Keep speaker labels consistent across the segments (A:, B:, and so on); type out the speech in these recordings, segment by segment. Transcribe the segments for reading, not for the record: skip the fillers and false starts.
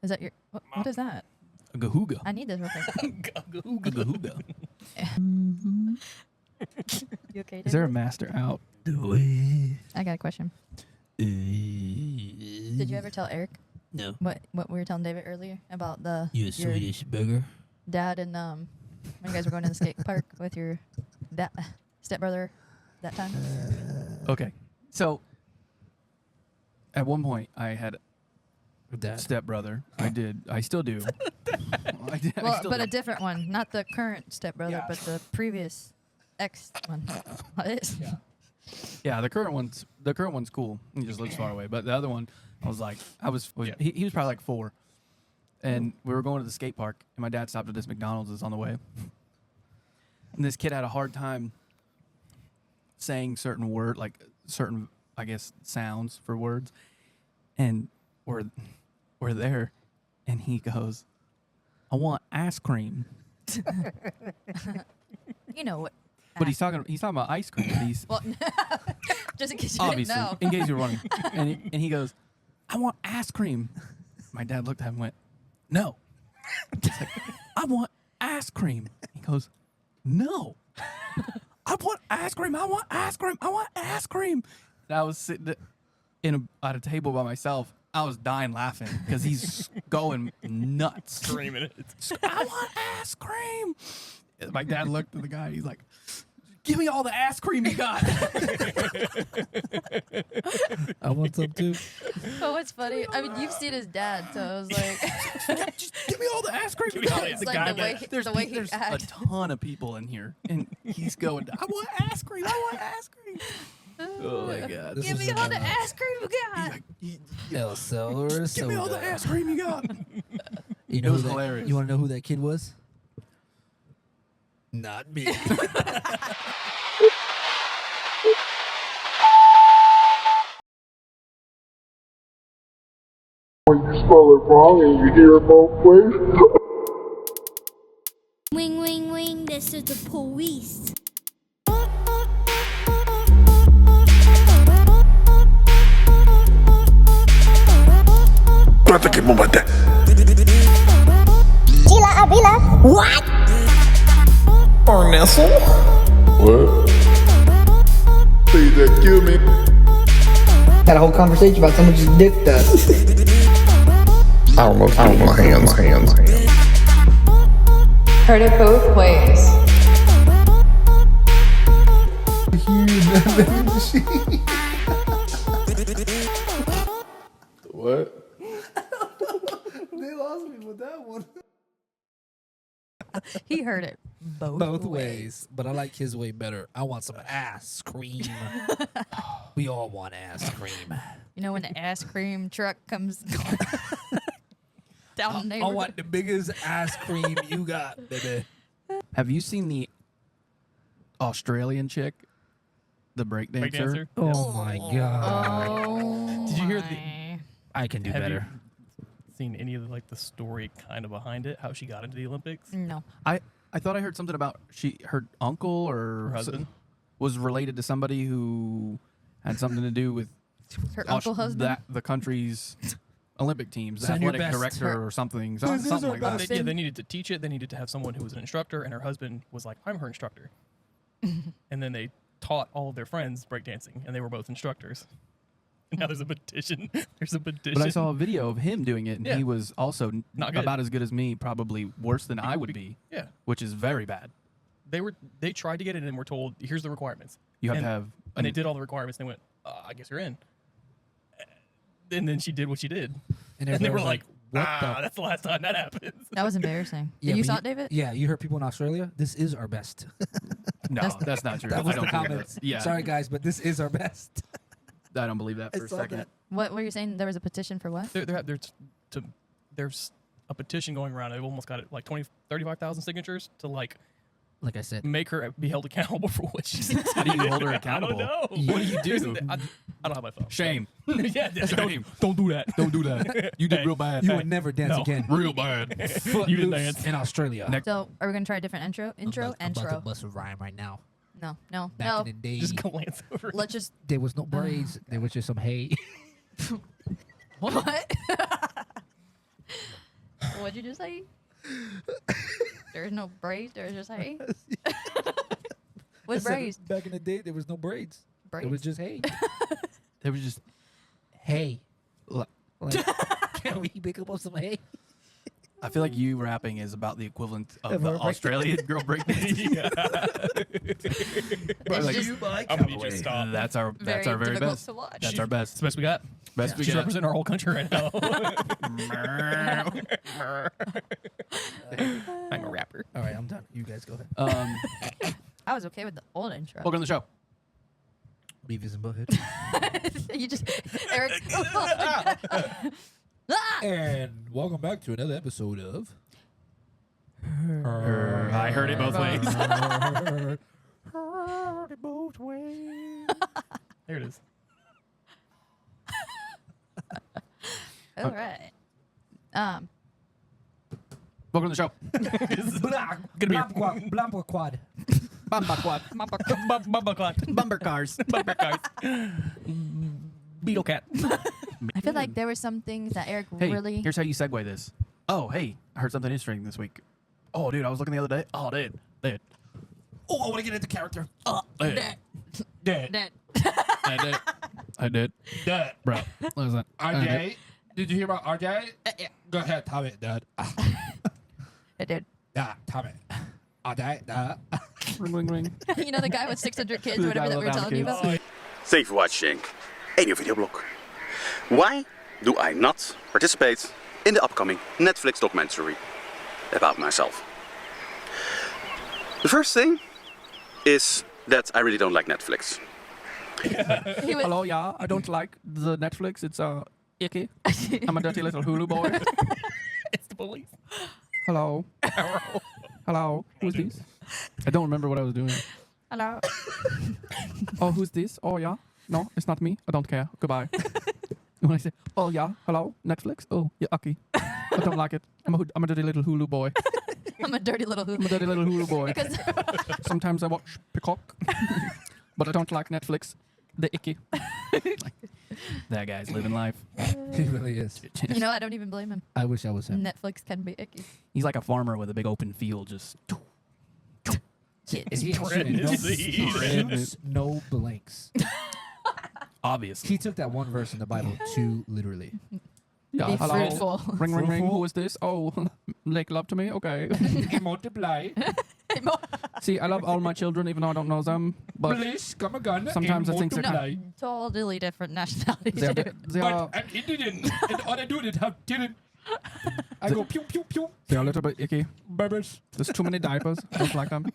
A: Is that your? What is that?
B: A gahooga.
A: I need this real quick.
B: Gahooga.
A: You okay?
B: Is there a
A: David?
B: master out?
A: I got a question. Did you ever tell Eric
C: No.
A: what we were telling David earlier about
C: You a
A: your
C: Swedish burger?
A: dad and when you guys were going to the skate park with your stepbrother that time?
B: Okay. So, at one point, I had
C: Dad.
B: stepbrother. I did. I still do.
A: Well, but a different one, not the current stepbrother,
B: Yeah.
A: but the previous ex one. What is?
B: Yeah, the current one's cool. He just lives far away. But the other one, he was he was probably like 4, and we were going to the skate park, and my dad stopped at this McDonald's that's on the way, and this kid had a hard time saying certain I guess sounds for words, and we're there, and he goes, "I want ice cream."
A: You know what?
B: But he's talking about ice cream. He's
A: Well, just in case you
B: obviously,
A: didn't know.
B: in case you're wondering. And he goes, "I want ice cream." My dad looked at him and went, "No." He's like, "I want ice cream." He goes, "No. I want ice cream. I want ice cream. I want ice cream." And I was sitting at a table by myself. I was dying laughing because he's going nuts.
D: Screaming it.
B: "I want ice cream." And my dad looked at the guy. He's like, "Give me all the ice cream you got."
C: I want some too.
A: But what's funny? I mean, you've seen his dad, so I was like,
B: "Just give me all the ice cream you
D: me all
B: got."
D: the-
A: it's
D: the
A: like
D: guy
A: the way,
D: that-
A: the way he
B: there's a
A: acts.
B: ton of people in here, and he's going, "I want ice cream. I want ice cream." Oh my god!
A: Give me all the ice cream you got.
B: He's like,
C: El Salvador
B: "Give me all the ice cream you got."
C: You
B: It was
C: who that-
B: hilarious.
C: You want to know who that kid was? Not me.
E: When you spell it wrong and you hear it both ways.
F: Wing, wing, wing, this is the police.
G: Gila Abila. What?
E: Ernesto? What? Please excuse me.
H: Had a whole conversation about someone just dicked us.
E: I don't know. My hands.
I: Heard it both ways.
E: What?
C: They lost me with that one.
A: He heard it both
C: ways, but I like his way better. I want some ass cream. We all want ass cream.
A: You know when the ice cream truck comes down the
C: I
A: neighborhood?
C: want the biggest ass cream you got, baby.
B: Have you seen the Australian chick, the breakdancer?
D: Breakdancer?
C: Oh my god.
A: Oh,
D: Did you hear the-
A: my.
C: I can do
D: Have
C: better.
D: you seen any of the story kind of behind it? How she got into the Olympics?
A: No.
B: I thought I heard something about her uncle or
D: Her husband?
B: was related to somebody who had something to do with
A: Her uncle husband?
B: the country's Olympic teams, the
C: Send your
B: athletic
C: best.
B: director or something, something like
D: Well,
B: that.
D: they needed to teach it. They needed to have someone who was an instructor, and her husband was like, "I'm her instructor." And then they taught all of their friends breakdancing, and they were both instructors. And now there's a petition. There's a petition.
B: But I saw a video of him doing it, and
D: Yeah.
B: he was also
D: Not good.
B: about as good as me, probably worse than I would be,
D: Yeah.
B: which is very bad.
D: They tried to get it in and were told, "Here's the requirements."
B: You have
D: and,
B: to have
D: And they did all the requirements. And they went, "I guess you're in." And then she did what she did. And they
C: everybody
D: were
C: was
D: like,
C: what
D: that's the last time that happens.
A: That was embarrassing.
C: Yeah,
A: you
C: but
A: saw it, David?
C: Yeah, you heard people in Australia? This is our best.
B: No, that's not true.
C: That was
B: I
C: the
B: don't believe
C: comments.
B: that. Yeah,
C: Sorry, guys, but this is our best.
B: I don't believe that
C: I
B: for a
C: saw
B: second.
C: that.
A: What were you saying? There was a petition for what?
D: There's a petition going around. They've almost got it like 35,000 signatures to
C: Like I said,
D: make her be held accountable for what she did.
B: How do you hold her accountable?
D: I don't know.
B: What do you do?
D: I don't have my phone.
B: Shame.
D: Yeah,
B: Shame.
D: don't do that.
B: Don't do that. You did real bad.
C: you would never dance
D: No.
C: again.
B: Real bad.
C: Foot
D: You didn't
C: loose
D: dance.
C: in Australia.
B: Next-
A: So, are we going to try a different intro?
C: I'm about to
A: Intro?
C: bust a rhyme right now.
A: No.
C: Back in the day,
D: Just glance over.
A: Let's just.
C: there was no braids. There was just some hay.
A: What? What'd you just say? There's no braids. There's just hay. What's braids?
C: Back in the day, there was no braids.
A: Braids.
C: It was just hay.
B: It was just
C: Hay. Like, can we pick up on some hay?
B: I feel like you rapping is about the equivalent of
C: Of
B: the
C: her break-
B: Australian girl breakdance.
A: It's
B: Like,
A: just
D: I'm gonna need you to stop.
B: that's our
A: very
B: very
A: difficult
B: best.
A: to watch.
B: That's our
D: That's
B: best.
D: the best we got.
B: Best we
D: She's
B: got.
D: representing our whole country right now. I'm a rapper.
C: All right, I'm done. You guys go ahead.
A: I was okay with the old intro.
B: Welcome to the show.
C: Beavis and Butthead.
A: You just Eric.
C: And welcome back to another episode of.
B: I heard it both ways.
C: Heard it both ways.
D: There it is.
A: All right.
B: Welcome to the show.
C: Blamper quad.
B: Bumper quad. Bumper cars.
D: Bumper cars. Beetle cat.
A: I feel like there were some things that Eric
B: Hey,
A: really.
B: here's how you segue this. Oh, hey, I heard something interesting this week. Oh, dude, I was looking the other day. Oh, dude.
C: Oh, I want to get into character.
B: Dude.
A: That.
B: I did.
C: Dad.
B: Bro, listen.
C: RJ. Did you hear about RJ? Go ahead, tell me, Dad.
A: It did.
C: Yeah, tell me. RJ, Dad.
B: Ring, ring, ring.
A: You know the guy with 600 kids,
B: The
A: or whatever
B: guy
A: that we were
B: with
A: telling you
B: kids.
A: about.
J: Thank you for watching a new video blog. Why do I not participate in the upcoming Netflix documentary about myself? The first thing is that I really don't like Netflix.
A: He was,
B: Hello, yeah, I don't like the Netflix. It's icky. I'm a dirty little Hulu boy.
D: It's the police.
B: Hello. Hello. Who's this? I don't remember what I was doing.
A: Hello.
B: Oh, who's this? Oh, yeah. No, it's not me. I don't care. Goodbye. When I say, oh, yeah, hello, Netflix. Oh, yeah, icky. I don't like it. I'm a dirty little Hulu boy.
A: I'm a dirty little
B: I'm a
A: Hulu.
B: dirty little Hulu boy.
A: Because
B: Sometimes I watch Peacock, but I don't like Netflix. The icky. That guy's living life.
C: He really is.
A: you know, I don't even blame him.
C: I wish I was him.
A: Netflix can be icky.
B: He's like a farmer with a big open field, just
A: Kids.
C: He
D: Spreading
C: no,
D: his seed.
C: shoots, no blanks.
B: obviously.
C: He took that one verse in the Bible too literally.
B: Yeah,
A: Be
B: hello.
A: fruitful.
B: Ring, ring, ring.
C: Fruitful.
B: Who is this? Oh, make love to me? Okay.
C: Multiply.
B: See, I love all my children, even though I don't know them. But
C: Please come again.
B: sometimes I think they're
A: No, totally different nationalities.
B: they are,
A: dude.
B: they are,
C: I'm Indian, and all I do is have didn't. I go pew pew pew.
B: they are a little bit icky.
C: Babies.
B: There's too many diapers. I don't like them.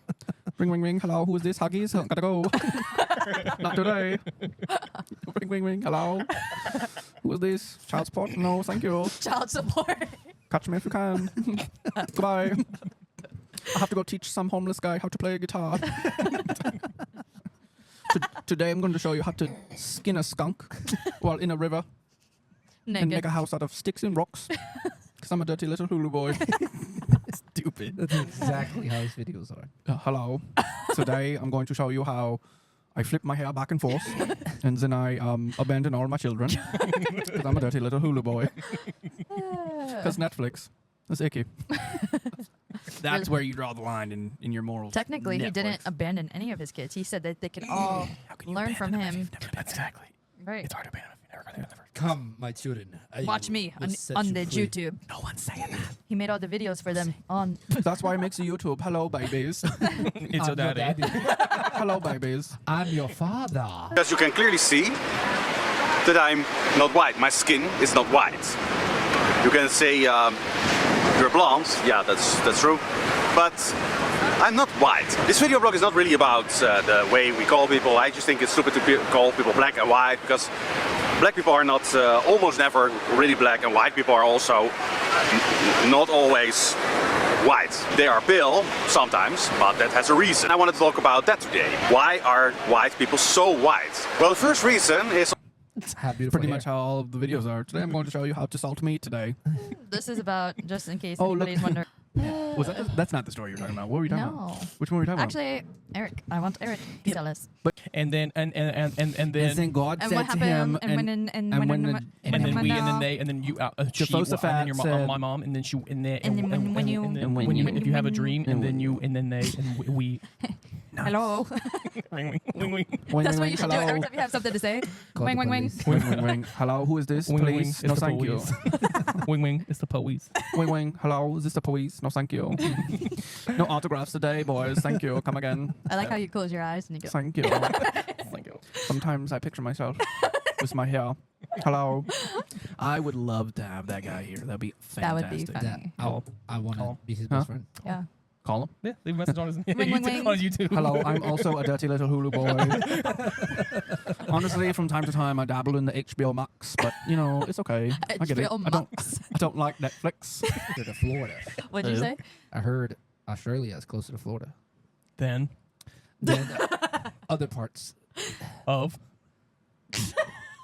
B: Ring, ring, ring. Hello, who is this? Huggies? Gotta go. Not today. Ring, ring, ring. Hello. Who is this? Child support? No, thank you.
A: Child support.
B: Catch me if you can. Goodbye. I have to go teach some homeless guy how to play a guitar. Today I'm going to show you how to skin a skunk while in a river and
A: Naked.
B: make a house out of sticks and rocks. Because I'm a dirty little Hulu boy. Stupid.
C: That's exactly how his videos are.
B: Hello. Today I'm going to show you how I flip my hair back and forth and then I abandon all my children. Because I'm a dirty little Hulu boy. Because Netflix is icky. That's where you draw the line in your morals.
A: Technically, he didn't
B: Netflix.
A: abandon any of his kids. He said that they can all
B: How can you
A: learn from
B: abandon them if
A: him.
B: you've never been there?
D: Exactly.
A: Right.
D: It's hard to abandon if you've never gone there in the first
C: Come, my children. I
A: Watch me
C: will set
A: on
C: you
A: the
C: free.
A: YouTube.
B: No one's saying that.
A: He made all the videos for them on.
B: That's why he makes a YouTube. Hello, babies.
D: It's your
C: I'm your
D: daddy.
B: Hello, babies.
C: I'm your father.
J: As you can clearly see that I'm not white. My skin is not white. You can say you're blonde. Yeah, that's true. But I'm not white. This video blog is not really about the way we call people. I just think it's stupid to call people black and white because black people are not almost never really black, and white people are also not always white. They are pale sometimes, but that has a reason. I wanted to talk about that today. Why are white people so white? Well, the first reason is
C: Have beautiful
B: Pretty
C: hair.
B: much how all of the videos are. Today I'm going to show you how to salt meat today.
A: This is about, just in case
B: Oh, look.
A: anybody's wondering.
B: Was that? That's not the story you're talking about. What were you talking
A: No.
B: about? Which one were you talking
A: Actually, Eric, I want Eric to tell us.
D: And then and then
B: God
A: And what happened? And
D: then you she
B: Jehoshaphat
D: and then your mom,
B: said-
D: my mom, and then she and then
A: And then when you-
D: if you have a dream and then you and then they and we
A: Hello.
D: wing wing wing
A: That's what you should do every time you have something to say.
C: Call
A: Wing,
C: the
A: wing, wing.
C: police.
B: Wing, wing, wing. Hello, who is this?
D: wing wing.
B: Police?
D: It's
B: No,
D: the
B: thank you.
D: police. Wing wing. It's the police.
B: Wing, wing. Hello, is this the police? No, thank you. No autographs today, boys. Thank you. Come again.
A: I like how you close your eyes and you go.
B: Thank you.
D: Thank you.
B: Sometimes I picture myself with my hair. Hello. I would love to have that guy here. That'd be
A: That would be
B: fantastic.
A: funny.
C: I want to
D: Call.
C: be his
B: Huh?
C: best friend.
A: Yeah.
B: Call him.
D: Yeah, leave a message on his
A: Wing, wing, wing.
D: on YouTube.
B: Hello, I'm also a dirty little Hulu boy. Honestly, from time to time, I dabble in the HBO Max, but you know, it's okay. I get it.
A: HBO
B: I
A: Max.
B: don't like Netflix.
C: To the Florida.
A: What'd you say?
C: I heard Australia is closer to Florida
D: Then
C: than other parts,
D: of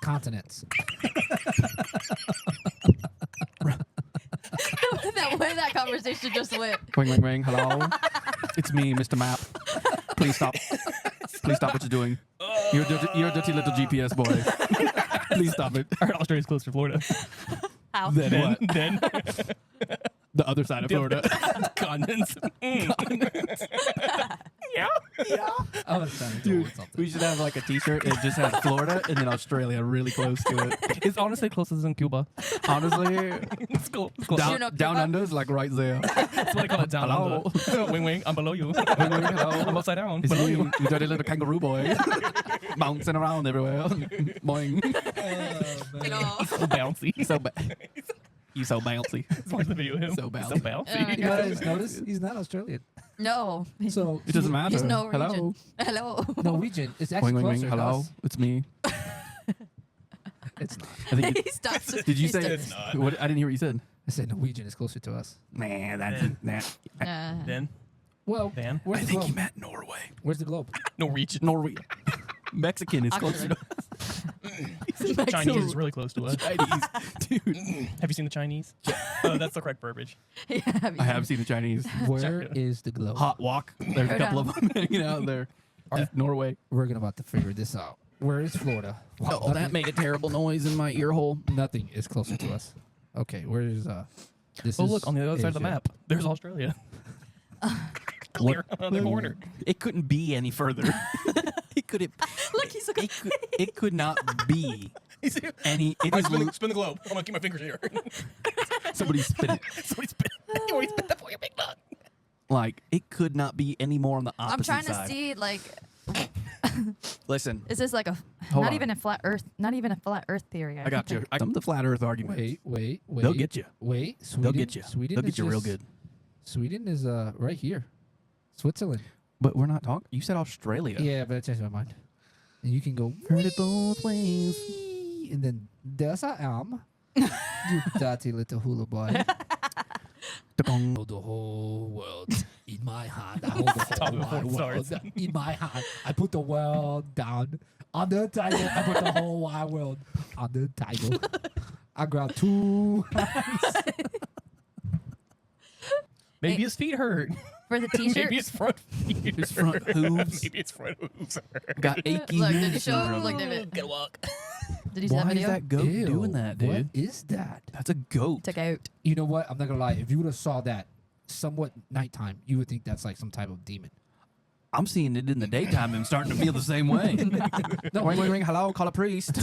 C: continents.
A: That way that conversation just went.
B: Ring, ring, ring. Hello. It's me, Mr. Map. Please stop. Please stop what you're doing. You're a dirty little GPS boy. Please stop it.
D: I heard Australia's close to Florida.
A: How?
B: Then what?
D: Then
B: The other side of Florida.
D: continents. Yeah.
C: I was trying to go
B: Dude,
C: with something.
B: we should have like a T-shirt. It just has Florida and then Australia really close to it.
D: It's honestly closer than Cuba.
B: Honestly,
D: It's cool. It's cool.
A: You
B: down,
A: know
B: down
A: Cuba?
B: under is like right there.
D: That's what I call it down
B: Hello.
D: under. Wing wing. I'm below you.
B: Wing, wing, hello.
D: I'm upside down.
B: It's
D: Below
B: you,
D: you.
B: you dirty little kangaroo boy, bouncing around everywhere. Boing.
D: So bouncy.
B: So you so bouncy.
D: Watch the video of him.
B: So bouncy.
D: So bouncy.
C: You guys notice he's not Australian.
A: No.
C: So
B: It doesn't matter.
A: He's Norwegian.
B: Hello.
A: Hello.
C: Norwegian. It's actually
B: Wing, wing, wing.
C: closer to
B: Hello.
C: us.
B: It's me.
C: It's not.
B: I think
A: He stops.
B: did you
A: He
B: say
A: stops.
D: It's not.
B: What? I didn't hear what you said.
C: I said Norwegian is closer to us.
B: Man, that's that.
D: Then
C: Well,
D: Dan?
C: where's
B: I
C: the
B: think he
C: globe?
B: meant Norway.
C: Where's the globe?
D: Norwegian.
B: Norway. Mexican is closer to
D: Chinese is really close to us.
B: Chinese. Dude,
D: Have you seen the Chinese? That's the correct verbiage.
A: Yeah,
B: I have seen the Chinese.
C: Where is the globe?
B: Hot walk. There's a
A: Hold
B: couple
A: on.
B: of them hanging out there. Norway.
C: We're gonna about to figure this out. Where is Florida? Wow,
B: Oh, that made a terrible noise in my ear hole.
C: nothing is closer to us. Okay, where is this?
D: Oh,
C: is
D: look, on the other side of the
C: Asia.
D: map, there's Australia. Clear on the border.
B: It couldn't be any further. It couldn't.
A: Look, he's looking.
B: It could not be any. It is
D: Spin the globe. I'm gonna keep my fingers here.
B: somebody spin it.
D: Somebody spin. You already spin that for your big dog.
B: Like it could not be any more on the opposite
A: I'm trying to
B: side.
A: see, like,
B: Listen,
A: is this like a
B: Hold
A: not
B: on.
A: even a flat Earth, not even a flat Earth theory?
B: I got you. Some of the flat Earth arguments.
C: Wait.
B: They'll get you.
C: Wait, Sweden.
B: They'll get you.
C: Sweden
B: They'll
C: is
B: get you real
C: just-
B: good.
C: Sweden is right here. Switzerland.
B: But we're not talking. You said Australia.
C: Yeah, but I changed my mind. And you can go
B: Heard it both ways.
C: "Wee," and then there's I am. You dirty little hula boy. Hold the whole world in my hand. I hold the
D: Top
C: whole
D: of the
C: wide world
D: stars.
C: in my hand. I put the world down on the table. I put the whole wide world on the table. I grab two.
D: Maybe his feet hurt.
A: For the T-shirt.
D: Maybe his front feet.
B: His front hooves.
D: Maybe his front hooves hurt.
B: Got achy
A: Look, did
B: hooves
A: he show?
B: syndrome.
A: Look, David.
D: Gotta walk.
A: Did you see that
B: Why is
A: video?
B: that goat
C: Ew,
B: doing that, dude?
C: What is that?
B: That's a goat.
A: Took out.
C: You know what? I'm not gonna lie. If you would have saw that somewhat nighttime, you would think that's like some type of demon.
B: I'm seeing it in the daytime and starting to feel the same way.
C: No,
B: ring, ring, ring. Hello, call a priest.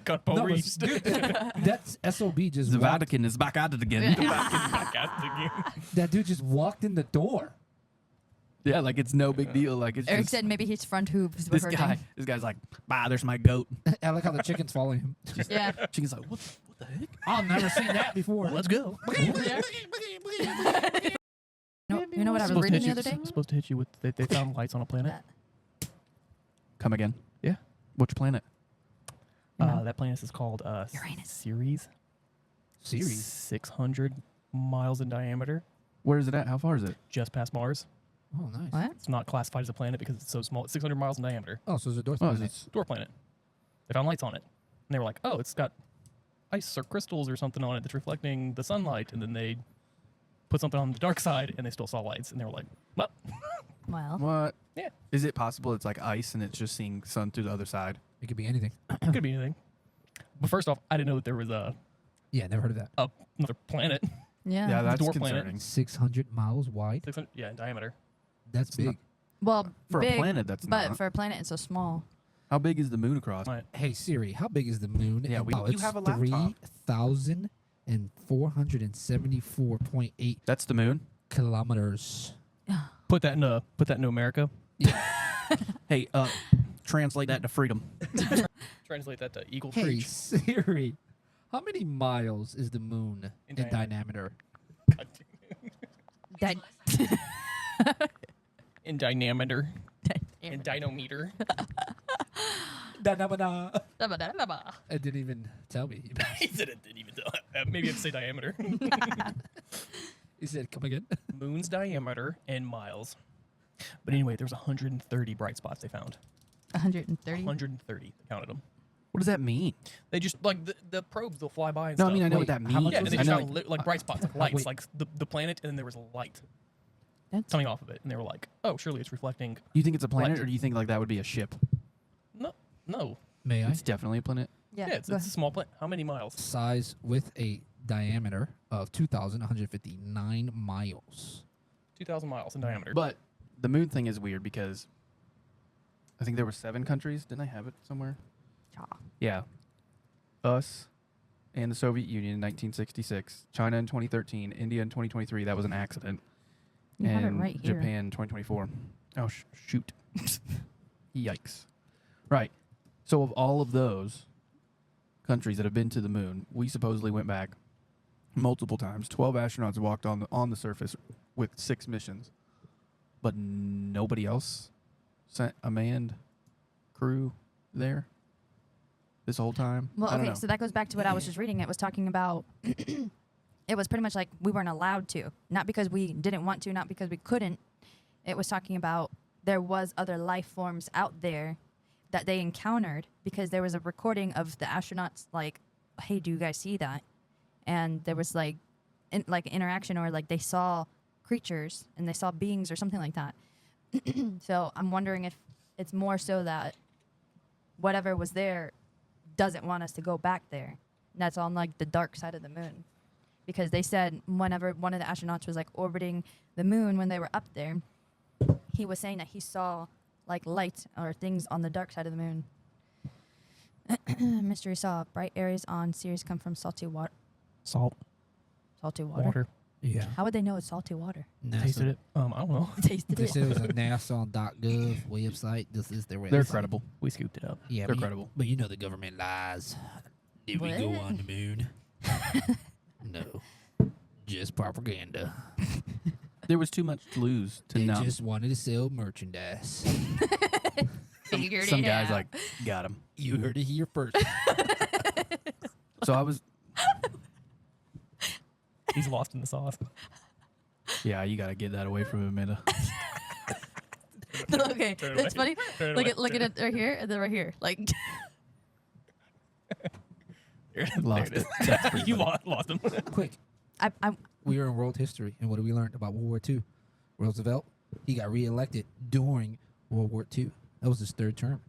D: Got
C: No,
D: Maurice.
C: that's SOB just
B: The
C: walked,
B: Vatican is back at it again.
D: Back at it again.
C: that dude just walked in the door.
B: Yeah, like it's no big deal. Like it's
A: Eric
B: just,
A: said maybe his front hooves were
B: this
A: hurting.
B: guy's like, bah, there's my goat.
C: I like how the chicken's following him.
A: Yeah.
B: Chicken's like, what the heck?
C: I've never seen that before.
D: Let's go.
A: You know what I was reading the other day?
D: Supposed to hit you with. They found lights on a planet.
B: Come again.
D: Yeah.
B: Which planet?
D: That planet is called
A: Uranus.
D: Ceres.
C: Series.
D: 600 miles in diameter,
B: Where is it at? How far is it?
D: just past Mars.
C: Oh, nice.
A: What?
D: It's not classified as a planet because it's so small. It's 600 miles in diameter.
C: Oh, so it's a door.
B: Oh,
C: planet.
B: it's
D: Dwarf planet. They found lights on it. And they were like, oh, it's got ice or crystals or something on it that's reflecting the sunlight. And then they put something on the dark side, and they still saw lights, and they were like, "Well,
A: Well,
B: What?
D: yeah,
B: Is it possible it's like ice and it's just seeing sun through the other side?
C: It could be anything.
D: it could be anything." But first off, I didn't know that there was
C: Yeah, never heard of that.
D: another planet.
A: yeah.
B: Yeah, that's
D: dwarf planet.
B: concerning.
C: 600 miles wide.
D: 600, yeah, in diameter.
C: That's big.
A: Well,
B: For
A: big,
B: a planet, that's
A: but
B: not.
A: for a planet, it's so small.
B: How big is the moon across?
D: Right.
C: Hey Siri, how big is the moon?
B: Yeah,
C: Oh,
B: you
C: it's
B: have a laptop.
C: 3,474.8
B: That's the moon.
C: kilometers.
D: Put that into America.
B: Hey, translate that to freedom.
D: Translate that to Eagle
C: Hey
D: Creek.
C: Siri, how many miles is the moon
D: In
C: in diameter?
A: That
D: In dynameter. In dynometer.
C: It didn't even tell me.
D: He said it didn't even tell. Maybe I have to say diameter.
C: He said, "Come again."
D: Moon's diameter in miles. But anyway, there's 130 bright spots they found.
A: 130.
D: 130. They counted them.
B: What does that mean?
D: They just like the probes. They'll fly by. And
B: No, I
D: stuff.
B: mean I know
C: Wait,
B: what that
C: how
B: means.
C: much
D: Yeah,
C: was
D: and they
B: I
D: just
B: know.
D: found like bright spots, like lights,
C: Wait.
D: like the planet, and then there was light
A: That's
D: coming off of it, and they were like, "Oh, surely it's reflecting."
B: You think it's a planet,
D: Light.
B: or do you think like that would be a ship?
D: No.
C: May I?
B: It's definitely a planet.
A: yeah.
D: Yeah, it's
A: go
D: a small planet. How many miles?
C: Size with a diameter of 2,159 miles.
D: 2,000 miles in diameter.
B: But the moon thing is weird because I think there were 7 countries. Didn't I have it somewhere? Yeah. Us and the Soviet Union in 1966, China in 2013, India in 2023. That was an accident.
A: You have it
B: and
A: right here.
B: Japan in 2024. Oh, shoot. Yikes. Right. So of all of those countries that have been to the moon, we supposedly went back multiple times. 12 astronauts walked on the surface with 6 missions. But nobody else sent a manned crew there this whole time.
A: Well,
B: I don't
A: okay,
B: know.
A: so that goes back to what I was just reading. It was talking about it was pretty much like we weren't allowed to, not because we didn't want to, not because we couldn't. It was talking about there was other life forms out there that they encountered because there was a recording of the astronauts like, "Hey, do you guys see that?" And there was like interaction, or like they saw creatures and they saw beings or something like that. So I'm wondering if it's more so that whatever was there doesn't want us to go back there. That's on like the dark side of the moon, because they said whenever one of the astronauts was like orbiting the moon when they were up there, he was saying that he saw like lights or things on the dark side of the moon. Mystery saw bright areas on Sirius come from salty water.
D: Salt.
A: Salty water.
D: Water.
C: Yeah.
A: How would they know it's salty water?
D: Tasted it. I don't know.
A: Tasted
C: They
A: it.
C: said it was a NASA.gov website. This is their website.
B: They're credible.
D: We scooped it up.
C: Yeah,
B: They're
C: but
B: credible.
C: But you know the government lies. Did we go
A: What?
C: on the moon? No. Just propaganda.
B: There was too much to lose to
C: They
B: not.
C: just wanted to sell merchandise.
A: Figured
B: Some
A: it
B: guys
A: out.
B: like got him.
C: You heard it here first.
B: So I was.
D: He's lost in the sauce.
B: Yeah, you gotta get that away from him, Amanda.
A: Okay,
D: Turn it
A: that's
D: away.
A: funny.
D: Turn it
A: Look
D: away.
A: at look at it right here and then right here. Like
B: Lost
D: There
B: it. That's pretty
D: You
B: funny.
D: lost him.
C: Quick.
A: I'm
C: We are in world history, and what did we learn about World War II? Roosevelt, he got reelected during World War II. That was his 3rd term.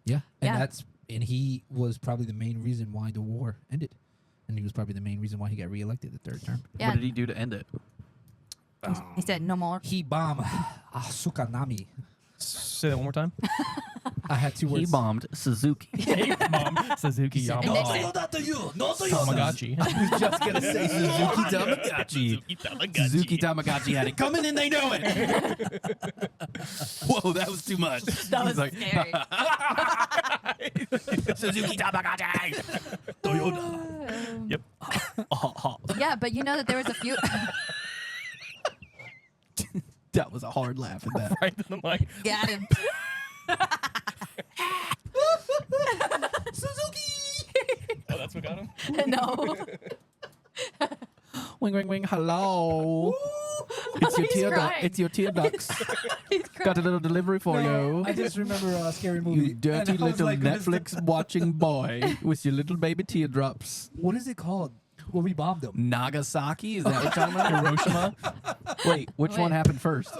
C: Yeah,
A: Yeah.
C: and he was probably the main reason why the war ended, and he was probably the main reason why he got reelected the 3rd term.
A: yeah.
B: What did he do to end it?
A: He said no more.
C: He bombed Sukanami.
D: Say that one more time.
C: I had 2 words.
B: He bombed Suzuki.
D: Hey, Mom. Suzuki
C: said,
D: Yamaha.
C: Tamagotchi.
D: Tamagotchi.
B: I was just gonna say Suzuki Tamagotchi.
D: Suzuki Tamagotchi.
B: Suzuki Tamagotchi had it coming and they know it. Whoa, that was too much.
A: That was
B: He's like,
A: scary.
B: Suzuki Tamagotchi. Toyota.
D: Yep.
A: Yeah, but you know that there was a few.
B: That was a hard laugh at that.
D: Right in the mic.
A: Got him.
D: Oh, that's what got him?
A: No.
B: Wing, wing, wing. Hello. It's your
A: He's
B: tear duct.
A: crying.
B: It's your tear ducts.
A: He's
B: Got a little delivery for you.
C: I just remember a scary movie.
B: You dirty
C: And I was
B: little
C: like,
B: Netflix watching boy with your little baby teardrops.
C: What is it called? Well, we bombed them.
B: Nagasaki? Is that what you're talking about?
D: Hiroshima.
B: Wait, which one
A: Wait.
B: happened first?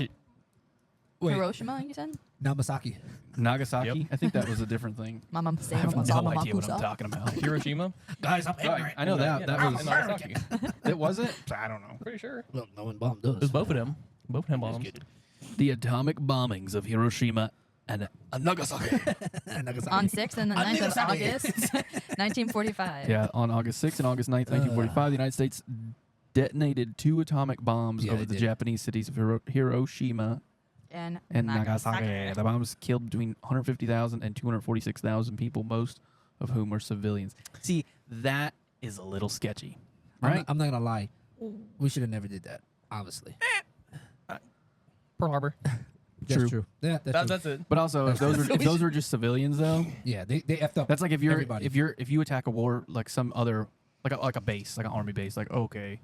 C: Wait,
A: Hiroshima, you said?
C: Nagasaki.
B: Nagasaki?
D: Yep.
B: I think that was a different thing.
A: Mama,
B: I have no idea what I'm
A: talking
B: talking about.
D: Hiroshima.
C: Guys, I'm
B: Right, I know that. That
D: and
B: was.
D: Nagasaki.
B: It wasn't. I don't know.
D: Pretty sure.
C: Well, no one bombed us.
D: It was both of them. Both of them bombs.
B: The atomic bombings of Hiroshima and Nagasaki.
A: On 6th and the 9th of August, 1945.
B: Yeah, on August 6th and August 9th, 1945, the United States detonated 2 atomic bombs
C: Yeah,
B: over
C: it
B: the
C: did.
B: Japanese cities of Hiroshima
A: And
B: Nagasaki. The bombs killed between 150,000 and 246,000 people, most of whom were civilians. See, that is a little sketchy, right?
C: I'm not gonna lie. We should have never did that. Honestly,
D: Pearl Harbor.
C: that's true. Yeah, that's true.
D: That's it.
B: But also, if those were just civilians, though,
C: Yeah, they effed up.
B: that's like if
C: everybody.
B: if you attack a war like some other like a base, like an army base, like okay,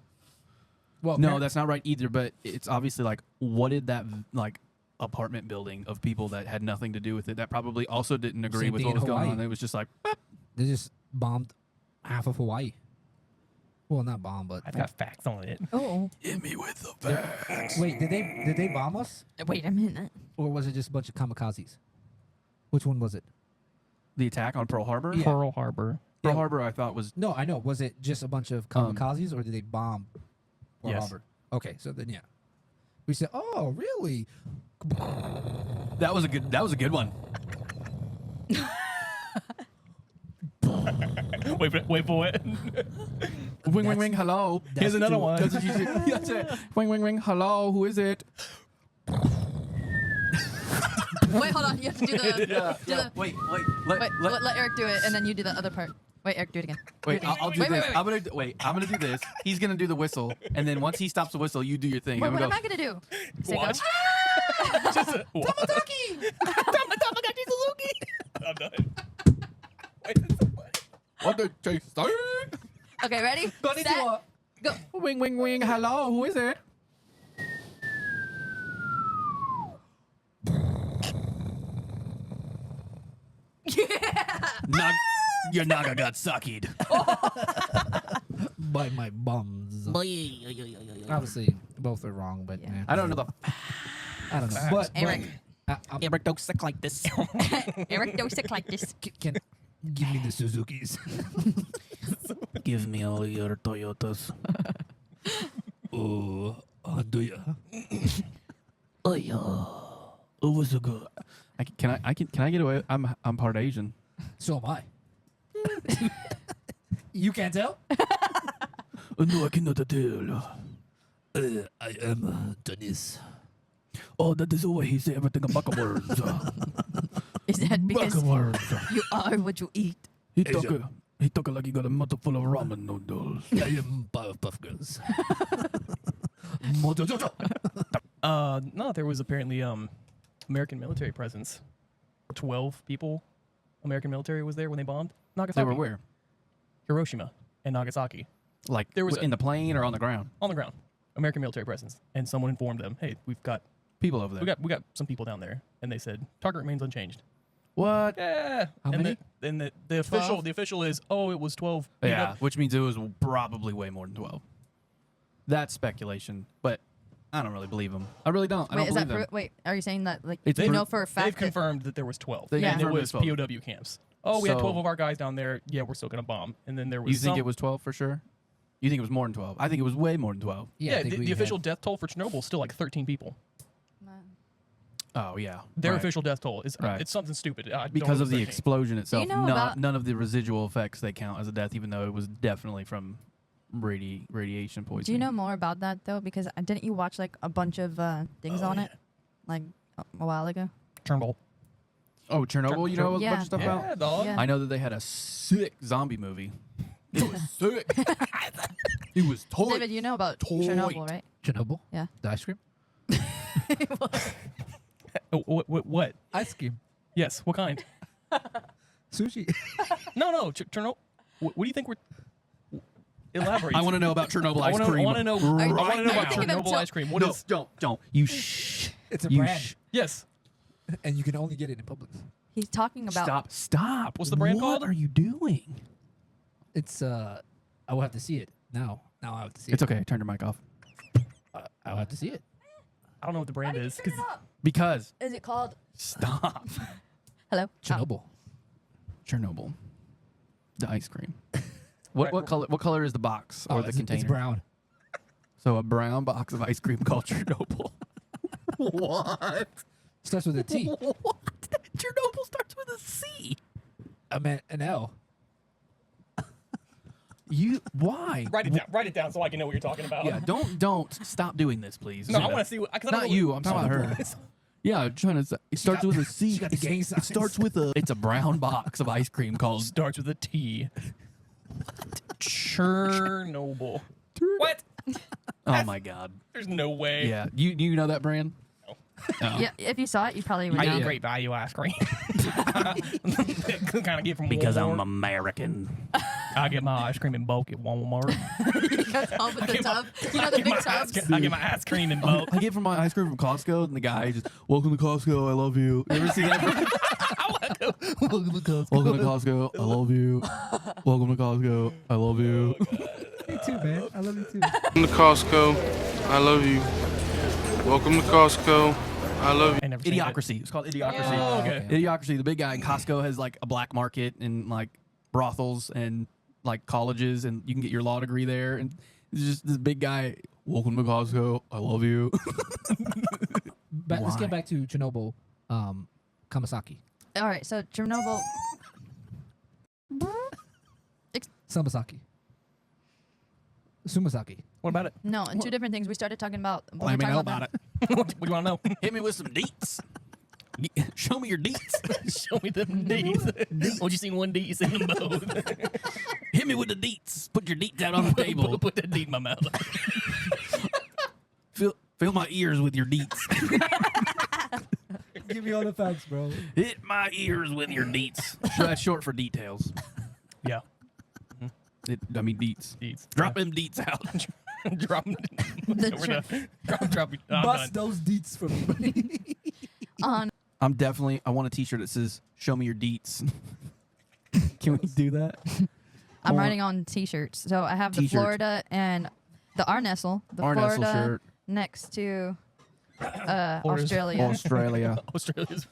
C: well,
B: no, that's not right either. But it's obviously like, what did that like apartment building of people that had nothing to do with it that probably also didn't agree
C: Same
B: with
C: thing
B: what was
C: in
B: going
C: Hawaii.
B: on? It was just like,
C: they just bombed half of Hawaii. Well, not bomb, but
D: I've got facts on it.
A: Oh,
B: hit me with the facts.
C: wait, did they bomb us,
A: wait a minute.
C: or was it just a bunch of kamikazes? Which one was it?
B: The attack on Pearl Harbor.
C: Yeah.
D: Pearl Harbor.
B: Pearl Harbor, I thought was
C: No, I know. Was it just a bunch of kamikazes, or did they bomb Pearl
D: Yes.
C: Harbor? Okay, so then yeah, we said, oh, really?
B: that was a good one.
D: Wait for it.
B: Wing, wing, wing, hello.
D: Here's another one.
B: That's what you said. That's it. Wing, wing, wing, hello. Who is it?
A: Wait, hold on. You have to do the. do the
B: Wait.
A: let Eric do it, and then you do the other part. Wait, Eric, do it again.
B: Wait, I'll do
A: Wait,
B: this.
A: wait.
B: I'm gonna do this. He's gonna do the whistle, and then once he stops the whistle, you do your thing.
A: Wait,
B: I'm
A: what am
B: gonna
A: I gonna do? Say go.
D: Watch. Just I'm done. Wait,
B: what the chase?
A: Okay, ready? Set, go.
B: Wing, wing, wing, hello. Who is it? Your naga got suckied.
C: By my bums. Obviously, both are wrong, but
A: Yeah.
C: yeah.
B: I don't know the.
C: I don't know. But
A: Eric.
B: Eric, don't suck like this.
A: Eric, don't stick like this.
C: Can give me the Suzuki's.
B: Give me all your Toyotas.
C: Oh, do ya?
B: Oh yeah. It was a good. Can I get away? I'm part Asian.
C: So am I. You can't tell?
B: No, I cannot tell.
C: I am Dennis.
B: Oh, that is why he say everything backwards.
A: Is that because
B: Backwards.
A: you are what you eat?
B: He talk like he got a mouth full of ramen noodles.
C: I am Powerpuff Girls.
D: No, there was apparently American military presence. 12 people. American military was there when they bombed Nagasaki.
B: They were where?
D: Hiroshima and Nagasaki.
B: Like
D: There was
B: in the plane or on the ground?
D: On the ground. American military presence. And someone informed them, hey, we've got
B: People over there.
D: we got some people down there. And they said, target remains unchanged.
B: What?
D: Yeah.
C: How
D: and
C: many?
D: The official is, oh, it was 12.
B: Yeah, which means it was probably way more than 12. That's speculation, but I don't really believe them. I really don't. I
A: Wait,
B: don't
A: is that
B: believe them.
A: wait? Are you saying that like
B: It's
A: you
B: proof-
A: know for a fact?
D: They've
A: that-
D: confirmed that there was 12.
B: They
A: Yeah.
D: And it
B: confirmed
D: was
B: it was 12.
D: POW camps. Oh, we had
B: So-
D: 12 of our guys down there. Yeah, we're still going to bomb. And then there was
B: You think
D: some-
B: it was 12 for sure? You think it was more than 12? I think it was way more than 12.
D: Yeah,
C: I think we
D: the official
C: had-
D: death toll for Chernobyl is still like 13 people.
B: Oh, yeah.
D: Their
B: Right.
D: official death toll is
B: Right.
D: it's something stupid. I don't
B: Because
D: know
B: of the
D: 13.
B: explosion itself.
A: know about-
B: None of the residual effects they count as a death, even though it was definitely from radiation poisoning.
A: Do you know more about that though? Because didn't you watch like a bunch of things on it, like a while ago?
D: Chernobyl.
B: Oh, Chernobyl, you know a
A: Yeah.
B: bunch of stuff
D: Yeah,
B: about?
D: dog.
A: Yeah.
B: I know that they had a sick zombie movie. It was sick. It was toy.
A: David, you know about
B: Toy.
A: Chernobyl, right?
C: Chernobyl?
A: Yeah.
C: The ice cream?
D: Oh, what?
C: Ice cream.
D: Yes, what kind?
C: Sushi.
D: No, Chernobyl. What do you think we're... Elaborate.
B: I want to know about Chernobyl
D: I
B: ice cream.
D: want to know.
A: Are you
D: I want to know about
A: thinking of
D: Chernobyl ice cream. What
B: no,
D: is?
B: don't. You shh.
C: It's a
B: You
C: brand.
D: Yes.
C: And you can only get it in Publix.
A: He's talking about.
B: Stop.
D: What's the brand
B: What
D: called?
B: are you doing?
C: It's, I will have to see it. Now I have to see
B: It's
C: it.
B: okay. Turn your mic off.
C: I'll have to see it.
D: I don't know what the brand is.
B: Because
A: Is it called?
B: stop.
A: Hello.
C: Chernobyl.
B: Chernobyl. The ice cream. What color is the box or the container?
C: It's brown.
B: So a brown box of ice cream called Chernobyl. What?
C: Starts with a T.
B: What? Chernobyl starts with a C.
C: I meant an L.
B: Why?
D: Write it down so I can know what you're talking about.
B: Yeah, don't stop doing this, please.
D: No, I want to see what.
B: Not you. I'm talking about her. Yeah, I'm trying to. It starts with a C.
C: She got the gang
B: It
C: signs.
B: starts with a. It's a brown box of ice cream called.
D: Starts with a T. Chernobyl. What?
B: Oh my God.
D: There's no way.
B: Yeah, you know that brand?
D: No.
B: Oh.
A: Yeah, if you saw it, you probably would
D: I
A: know.
D: eat great value ice cream. kind of get from Walmart.
B: American.
D: I get my ice cream in bulk at Walmart.
A: He goes home with the tub. You know the big tubs.
D: I get my ice cream in bulk.
B: I get from my ice cream from Costco, and the guy just, welcome to Costco, I love you. You ever see that?
C: Welcome to Costco.
B: Welcome to Costco, I love you. Welcome to Costco, I love you.
C: Me too, man. I love you too.
E: Welcome to Costco. I love you. Welcome to Costco. I love you.
D: I never seen it.
B: Idiocracy. It's called Idiocracy.
D: Oh, okay.
B: Idiocracy. The big guy in Costco has like a black market and like brothels and like colleges, and you can get your law degree there. And it's just this big guy. Welcome to Costco. I love you.
C: Let's
B: Why?
C: get back to Chernobyl. Kamasaki.
A: All right, so Chernobyl.
C: Samasaki. Sumasaki.
D: What about it?
A: No, and two different things. We started talking about. we were
B: Let me
A: talking
B: know about it.
D: What do you want to know?
B: Hit me with some deets. Show me your deets.
D: Show me them deets. Once you seen one deet, you seen them both.
B: Hit me with the deets. Put your deets out on the table.
D: Put that deet in my mouth.
B: Fill my ears with your deets.
C: Give me all the facts, bro.
B: Hit my ears with your deets. That's short for details.
D: Yeah.
B: I mean deets.
D: Deets.
B: Drop them deets out.
D: Drop them. Drop. I'm
C: Bust
D: done.
C: those deets for me.
A: on.
B: I want a t-shirt that says, show me your deets. Can we do that?
A: I'm
B: Or-
A: writing on T-shirts. So I have the
B: T-shirts.
A: Florida and the Arnestle. The
B: Arnestle
A: Florida
B: shirt.
A: next to
D: Florida's-
A: Australia.
B: Australia.
D: Australia's.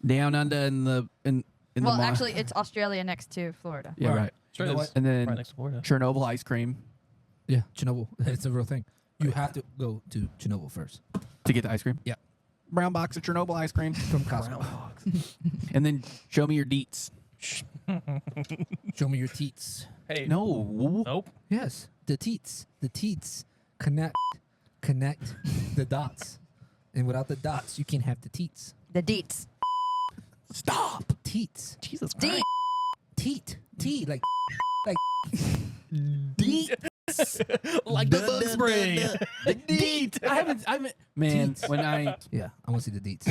B: Down under in the
A: Well,
B: mi-
A: actually, it's Australia next to Florida.
B: Yeah, right.
D: Australia's
C: what?
B: And then
D: right next to Florida.
B: Chernobyl ice cream
C: Yeah, Chernobyl. It's a real thing. You have to go to Chernobyl first.
B: to get the ice cream.
C: Yeah.
B: Brown box of Chernobyl ice cream.
C: From Costco.
B: And then show me your deets.
C: Show me your teats.
D: Hey.
B: No.
D: Nope.
C: Yes, the teats. The teats connect the dots. And without the dots, you can't have the teats.
A: The Deets.
B: Stop.
C: Teats.
D: Jesus
A: Deet.
D: Christ.
C: Teat. T like
B: Deet.
D: Like the bug spray.
B: The deet. I haven't. Man, when I
C: yeah. I want to see the deets.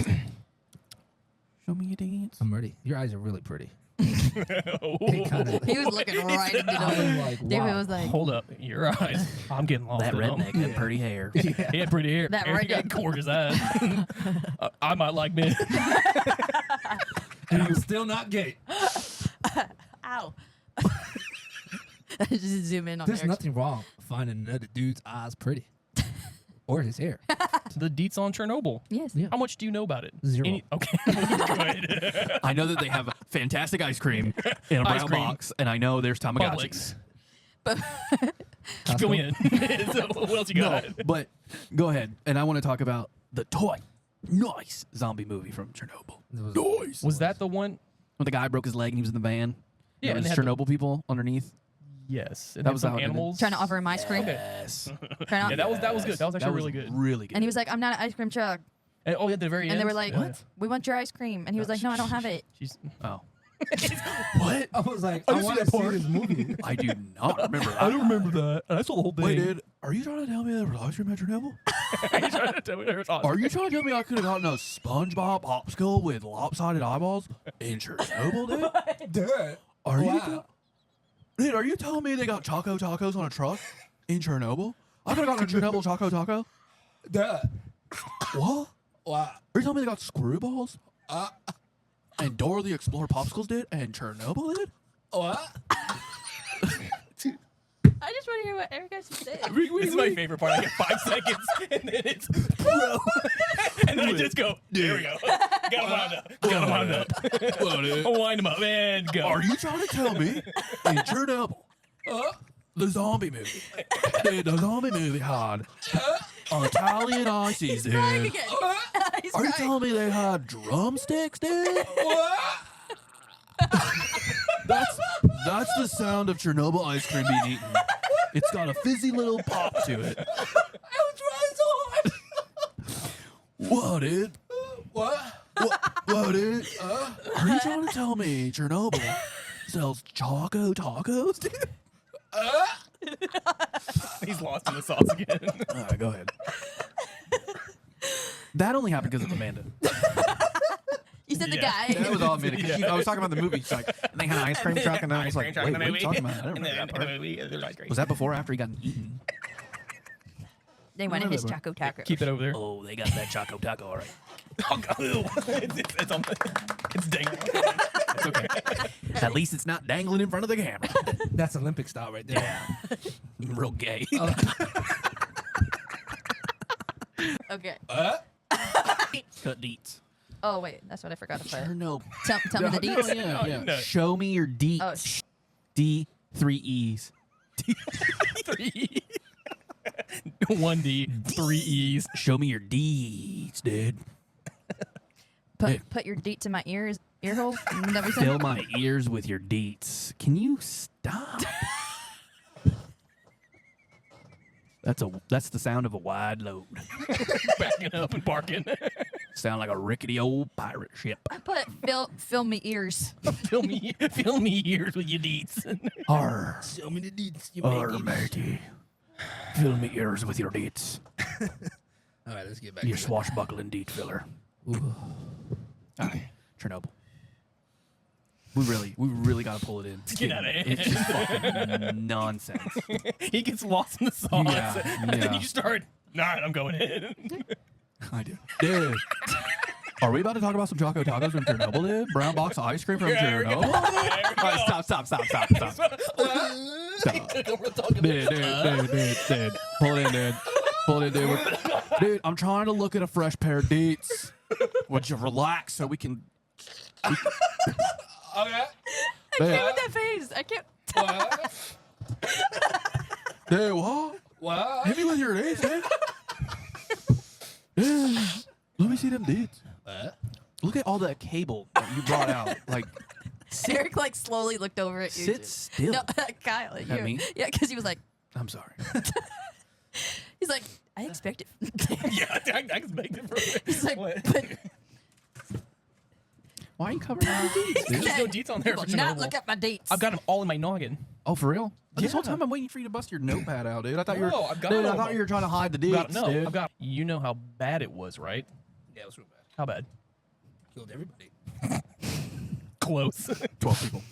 B: show me your deets.
C: I'm ready. Your eyes are really pretty.
D: Oh.
C: Kinda,
A: He was looking right into
C: I
A: them.
C: was like,
A: David
C: wow.
A: was like,
D: Hold up. Your eyes. I'm getting lost.
B: That
D: in them.
B: redneck had pretty hair.
D: He had pretty hair.
A: That
D: He got
A: redneck.
D: gorgeous eyes. I might like men.
C: And I'm still not gay.
A: ow. Just zoom in on
C: There's
A: Eric's.
C: nothing wrong finding another dude's eyes pretty. Or his hair.
D: The deets on Chernobyl.
A: Yes.
C: Yeah.
D: How much do you know about it?
C: Zero.
D: Okay. Good.
B: I know that they have fantastic ice cream in a
D: Ice
B: brown
D: cream.
B: box, and I know there's Tamagotchis.
D: Publix. Fill me in. So what else you
B: No,
D: got?
B: but go ahead. And I want to talk about the nice zombie movie from Chernobyl. Nice.
D: Was that the one?
B: When the guy broke his leg and he was in the van.
D: Yeah,
B: There
D: and
B: was
D: they had
B: Chernobyl people underneath.
D: Yes. And
B: That
D: had
B: was
D: some
B: how it ended.
D: animals.
A: Trying to offer him ice cream.
D: Okay.
B: Yes.
A: Trying to-
D: Yeah, that was good. That was actually really good.
B: Really good.
A: and he was like, I'm not an ice cream truck.
D: And, oh, yeah, at the very end.
A: And they were like,
D: Yeah.
A: we want your ice cream. And he was like, no, I don't have it.
D: She's.
B: Oh. What?
C: I was like,
D: I
C: I
D: didn't see
C: want to
D: that
C: see
D: part.
C: this movie.
B: I do not remember that.
D: I don't remember that. I saw the whole thing.
B: Wait, dude, are you trying to tell me there was ice cream at Chernobyl?
D: He's trying to tell me there was
B: Are you trying to tell me I could have gotten a SpongeBob popsicle with lopsided eyeballs in Chernobyl, dude?
C: Dude.
B: Are you?
C: Wow.
B: Dude, are you telling me they got Choco Tacos on a truck in Chernobyl? I could have gotten a Chernobyl Choco Taco.
C: Dude.
B: What?
C: Wow.
B: Are you telling me they got screwballs? And Dora the Explorer popsicles did, and Chernobyl did?
C: What?
A: I I just want to hear what Eric has to say.
D: This is my favorite part. I get 5 seconds, and then it's bro, and then I just go. There we go. Got him wound up. Got him wound up. I'll wind him up and go.
B: Are you trying to tell me in Chernobyl, the zombie movie, the zombie movie had Italian ices, dude?
A: Crying again. He's
B: Are you
A: crying.
B: telling me they had drumsticks, dude? That's the sound of Chernobyl ice cream being eaten. It's got a fizzy little pop to it.
C: I was trying so hard.
B: What, dude? What, dude? Are you trying to tell me Chernobyl sells Choco Tacos, dude?
D: He's lost in the sauce again.
B: All right, go ahead. That only happened because of Amanda.
A: You said the
D: Yeah.
A: guy.
B: That was all Amanda. 'Cause I was talking about the movie. She's like, and they had an ice cream truck, and then I was like, wait, what are you talking about? I don't remember that part. Was that before or after he got eaten?
A: They wanted his Choco Taco.
D: Keep it over there.
B: Oh, they got that Choco Taco, all right.
D: It's dangling.
B: It's okay. At least it's not dangling in front of the camera.
C: That's Olympic style right there.
B: Yeah. Real gay.
A: Okay.
B: Cut deets.
A: Oh wait, that's what I forgot to put.
B: Chernobyl.
A: Tell me the deets.
B: Yeah.
D: No.
B: Show me your deets.
A: Oh,
B: D, 3 E's.
D: 3 1 D, 3 E's.
B: Show me your deets, dude.
A: Put your deets in my ear hole. Is that what you said?
B: Fill my ears with your deets. Can you stop? That's the sound of a wide load.
D: Backing up and barking.
B: Sound like a rickety old pirate ship.
A: I put fill me ears.
D: fill me ears with your deets.
B: Arr,
C: Show me the deeds. You
B: arr, matey. Fill me ears with your deets.
C: All right, let's get back
B: You
C: to
B: swashbuckling deet filler. All right, Chernobyl. We really got to pull it in.
D: Get out of here.
B: It's just fucking nonsense.
D: He gets lost in the sauce.
B: Yeah,
D: And then
B: yeah.
D: you start, all right, I'm going in.
B: I do. Dude. Are we about to talk about some Choco Tacos from Chernobyl, dude? Brown box of ice cream from Chernobyl? All right, stop. Dude. Pull it in, dude. Dude, I'm trying to look at a fresh pair of deets. Would you relax so we can...
C: Okay.
A: I can't with that face. I can't.
B: Dude, what?
C: What?
B: Hit me with your deets, dude. Dude, let me see them deets. Look at all that cable that you brought out. Like,
A: Eric like slowly looked over at you.
B: sit still.
A: No, Kyle. At
B: At
A: you.
B: me?
A: Yeah, because he was like,
B: I'm sorry.
A: he's like, I expect it.
D: Yeah, I expect it from
A: He's like,
D: What?
A: but
B: Why are you covering all the deets, dude?
D: There's no deets on there for
A: will not
D: Chernobyl.
A: look at my dates.
D: I've got them all in my noggin.
B: Oh, for real? This whole
D: Yeah.
B: time I'm waiting for you to bust your notepad out, dude. I thought you were.
D: No, I've got
B: dude, I
D: them.
B: thought you were trying to hide the deets, dude.
D: I've got. You know how bad it was, right?
C: Yeah, it was real bad.
D: How bad?
C: Killed everybody.
D: Close.
B: 12 people.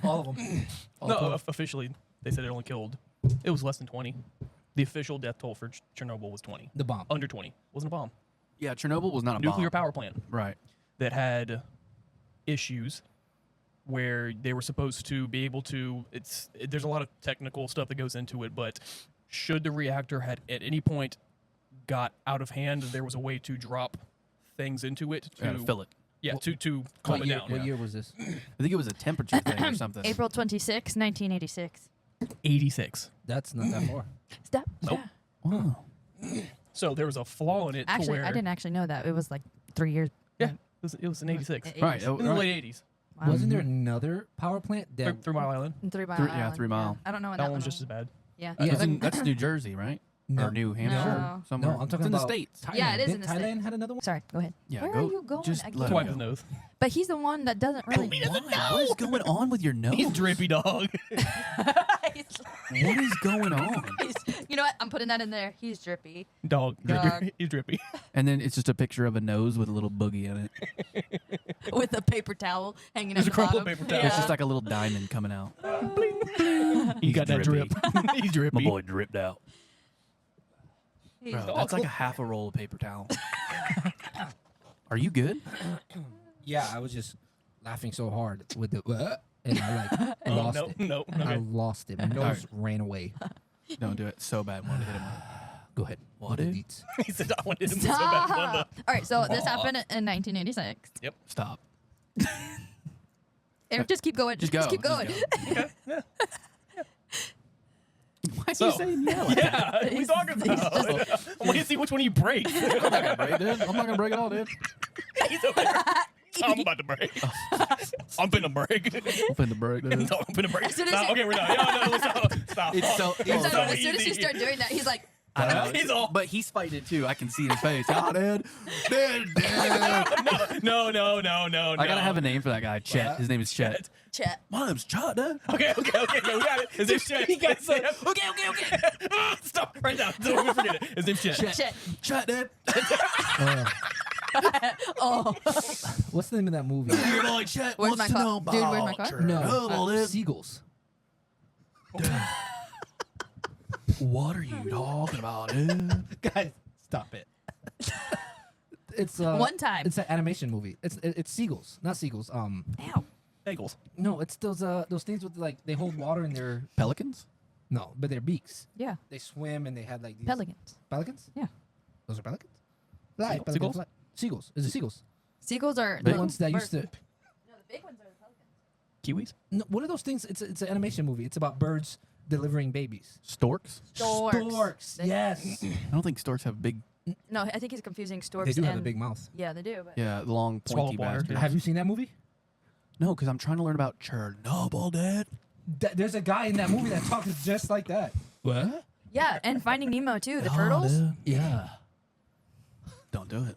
C: All of them.
D: No, officially, they said it only killed. It was less than 20. The official death toll for Chernobyl was 20.
C: The bomb.
D: Under 20. Wasn't a bomb.
B: Yeah, Chernobyl was not a
D: Nuclear
B: bomb.
D: power plant
B: Right.
D: that had issues where they were supposed to be able to. There's a lot of technical stuff that goes into it, but should the reactor had at any point got out of hand, there was a way to drop things into it
B: To fill it.
D: Yeah, to calm it down.
C: What year was this?
B: I think it was a temperature thing or something.
A: April 26, 1986.
D: 86.
C: That's not that far.
A: Stop.
D: Nope.
A: Yeah.
B: Wow.
D: So there was a flaw in it.
A: Actually,
D: to where,
A: I didn't actually know that. It was like 3 years.
D: Yeah, it was in 86.
B: Right.
A: In
D: In the late 80s.
A: Wow.
C: Wasn't there another power plant that
D: 3 Mile Island.
A: In 3 Mile
B: Three- yeah,
A: Island.
B: 3 Mile.
A: I don't know when
D: That
A: that
D: one was
A: one
D: just as bad.
A: Yeah.
C: Yeah.
B: That's New Jersey, right?
C: No.
B: Or New Hampshire?
A: No.
B: Somewhere.
C: No, I'm talking
B: it's in
C: about
B: the States.
C: Thailand.
A: Yeah, it is in
C: Didn't
A: the
C: Thailand
A: States.
C: had another one?
A: Sorry, go ahead.
B: Yeah,
A: Where
B: go-
A: are you going
B: just
A: again?
B: let
D: Twice
B: him
D: the
B: go.
D: nose.
A: But he's the one that doesn't really.
B: What is going on with your nose?
D: He's drippy dog.
B: What is going on?
A: You know what? I'm putting that in there. He's drippy.
D: Dog.
A: Dog.
D: He's drippy.
B: And then it's just a picture of a nose with a little boogie in it.
A: With a paper towel hanging
D: There's
A: at
D: a
A: the
D: crumpled
A: bottom.
D: paper towel.
A: Yeah.
B: It's just like a little diamond coming out.
D: He got that
B: drippy.
D: drip. He's drippy.
B: My boy dripped out.
A: He's-
B: Bro, that's like a half a roll of paper towel. Are you good?
C: Yeah, I was just laughing so hard with the and I lost it.
D: No.
C: I
D: Okay.
C: lost it. My nose ran away.
B: Don't do it. So bad. Want to hit him.
C: Go ahead.
B: What,
C: Do the
B: dude?
C: deets.
D: He said I wanted him so bad.
A: Stop. All right, so this happened in 1986.
B: Stop.
A: Eric, just keep going.
B: Just go.
A: keep going.
D: Okay. Yeah.
B: Why are
D: So-
B: you saying yeah? Like
D: Yeah. What are we
A: He's-
D: talking
A: he's
D: about?
A: just-
D: I want to see which one you break.
B: I'm not gonna break, dude. I'm not gonna break it all, dude.
D: He's over there. I'm about to break. I'm finna break.
B: I'm finna break, dude.
D: No, I'm finna break.
A: As soon as
D: Stop.
A: he-
D: Okay, we're done. No, stop.
B: It's so-
A: So
B: it's so
A: as soon as you
D: easy.
A: start doing that, he's like,
B: I know.
D: He's all-
B: But he's fighting it too. I can see in his face. Oh, dude. Dude.
D: No.
B: I gotta have a name for that guy. Chet. His name is Chet.
A: Chet.
B: My name's Chet, dude.
D: Okay. No, we got it. His name's Chet. He got it.
B: Okay.
D: Stop right now. Don't forget it. His name's Chet.
A: Chet.
B: Chet, dude.
A: Oh.
C: What's the name of that movie?
B: You're like Chet.
A: Where's
B: wants
A: my
B: to
A: car?
B: know
A: Dude, where's my
B: about
A: car?
B: Chernobyl, dude.
C: Seagulls.
B: What are you talking about, dude?
C: Guys, stop it. It's
A: One time.
C: It's an animation movie. It's seagulls, not seagulls.
A: Ow.
D: Bagels.
C: No, it's those things with like they hold water in their
B: Pelicans?
C: but their beaks.
A: Yeah.
C: They swim and they had like these
A: Pelicans.
C: Pelicans?
A: Yeah.
C: Those are pelicans. Fly,
D: Seagulls?
C: pelicans
D: Seagulls?
C: fly. Seagulls. Is it seagulls?
A: Seagulls are
C: The
A: little
C: ones that used to.
A: birds. No, the big ones are the pelicans.
D: Kiwis?
C: No, one of those things. It's an animation movie. It's about birds delivering babies.
B: Storks?
C: Storks.
A: They-
C: Yes.
B: I don't think storks have big,
A: No, I think he's confusing storks.
C: They do have a
A: and-
C: big mouth.
A: Yeah, they do. But
B: yeah, long,
D: Swallow
B: pointy
D: water.
B: bastards.
C: Have you seen that movie?
B: No, because I'm trying to learn about Chernobyl, dude.
C: There's a guy in that movie that talks just like that. What?
A: yeah, and Finding Nemo too. The
B: Oh,
A: turtles.
B: dude.
C: Yeah.
B: Don't do it.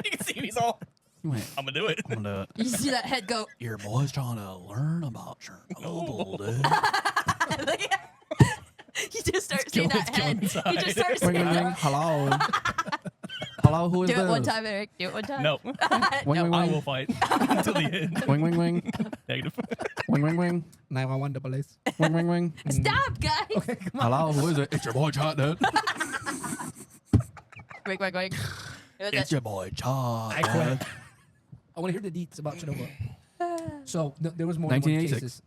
D: You can see him. He's all,
B: You ain't.
D: I'm going to do it.
B: I'm gonna.
A: You see that head go.
B: Your boy's trying to learn about Chernobyl, dude.
A: You just start seeing that
D: killing
A: head.
D: inside.
A: You just start
B: Ring,
A: seeing
B: ring, ring.
A: that.
B: Hello. Hello, who is
A: Do
B: this?
A: it one time, Eric. Do it one time.
D: No.
B: Wing, wing,
D: I
B: wing.
D: will fight until the end.
B: Wing, wing, wing.
D: Negative.
B: Wing, wing, wing.
C: 911 double A's.
B: Wing, wing, wing.
A: Stop, guys.
C: Okay, come on.
B: Hello, who is it? It's your boy, Chot, dude.
A: Wait.
B: It's your boy, Chot.
C: I quit. I want to hear the deets about Chernobyl. So there was more than one
B: 1986.
C: cases.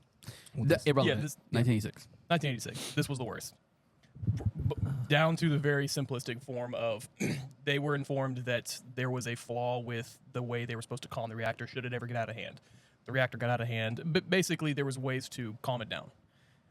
B: Irrelevant.
D: this-
B: 1986.
D: 1986. This was the worst. Down to the very simplistic form of they were informed that there was a flaw with the way they were supposed to calm the reactor should it ever get out of hand. The reactor got out of hand, but basically there was ways to calm it down.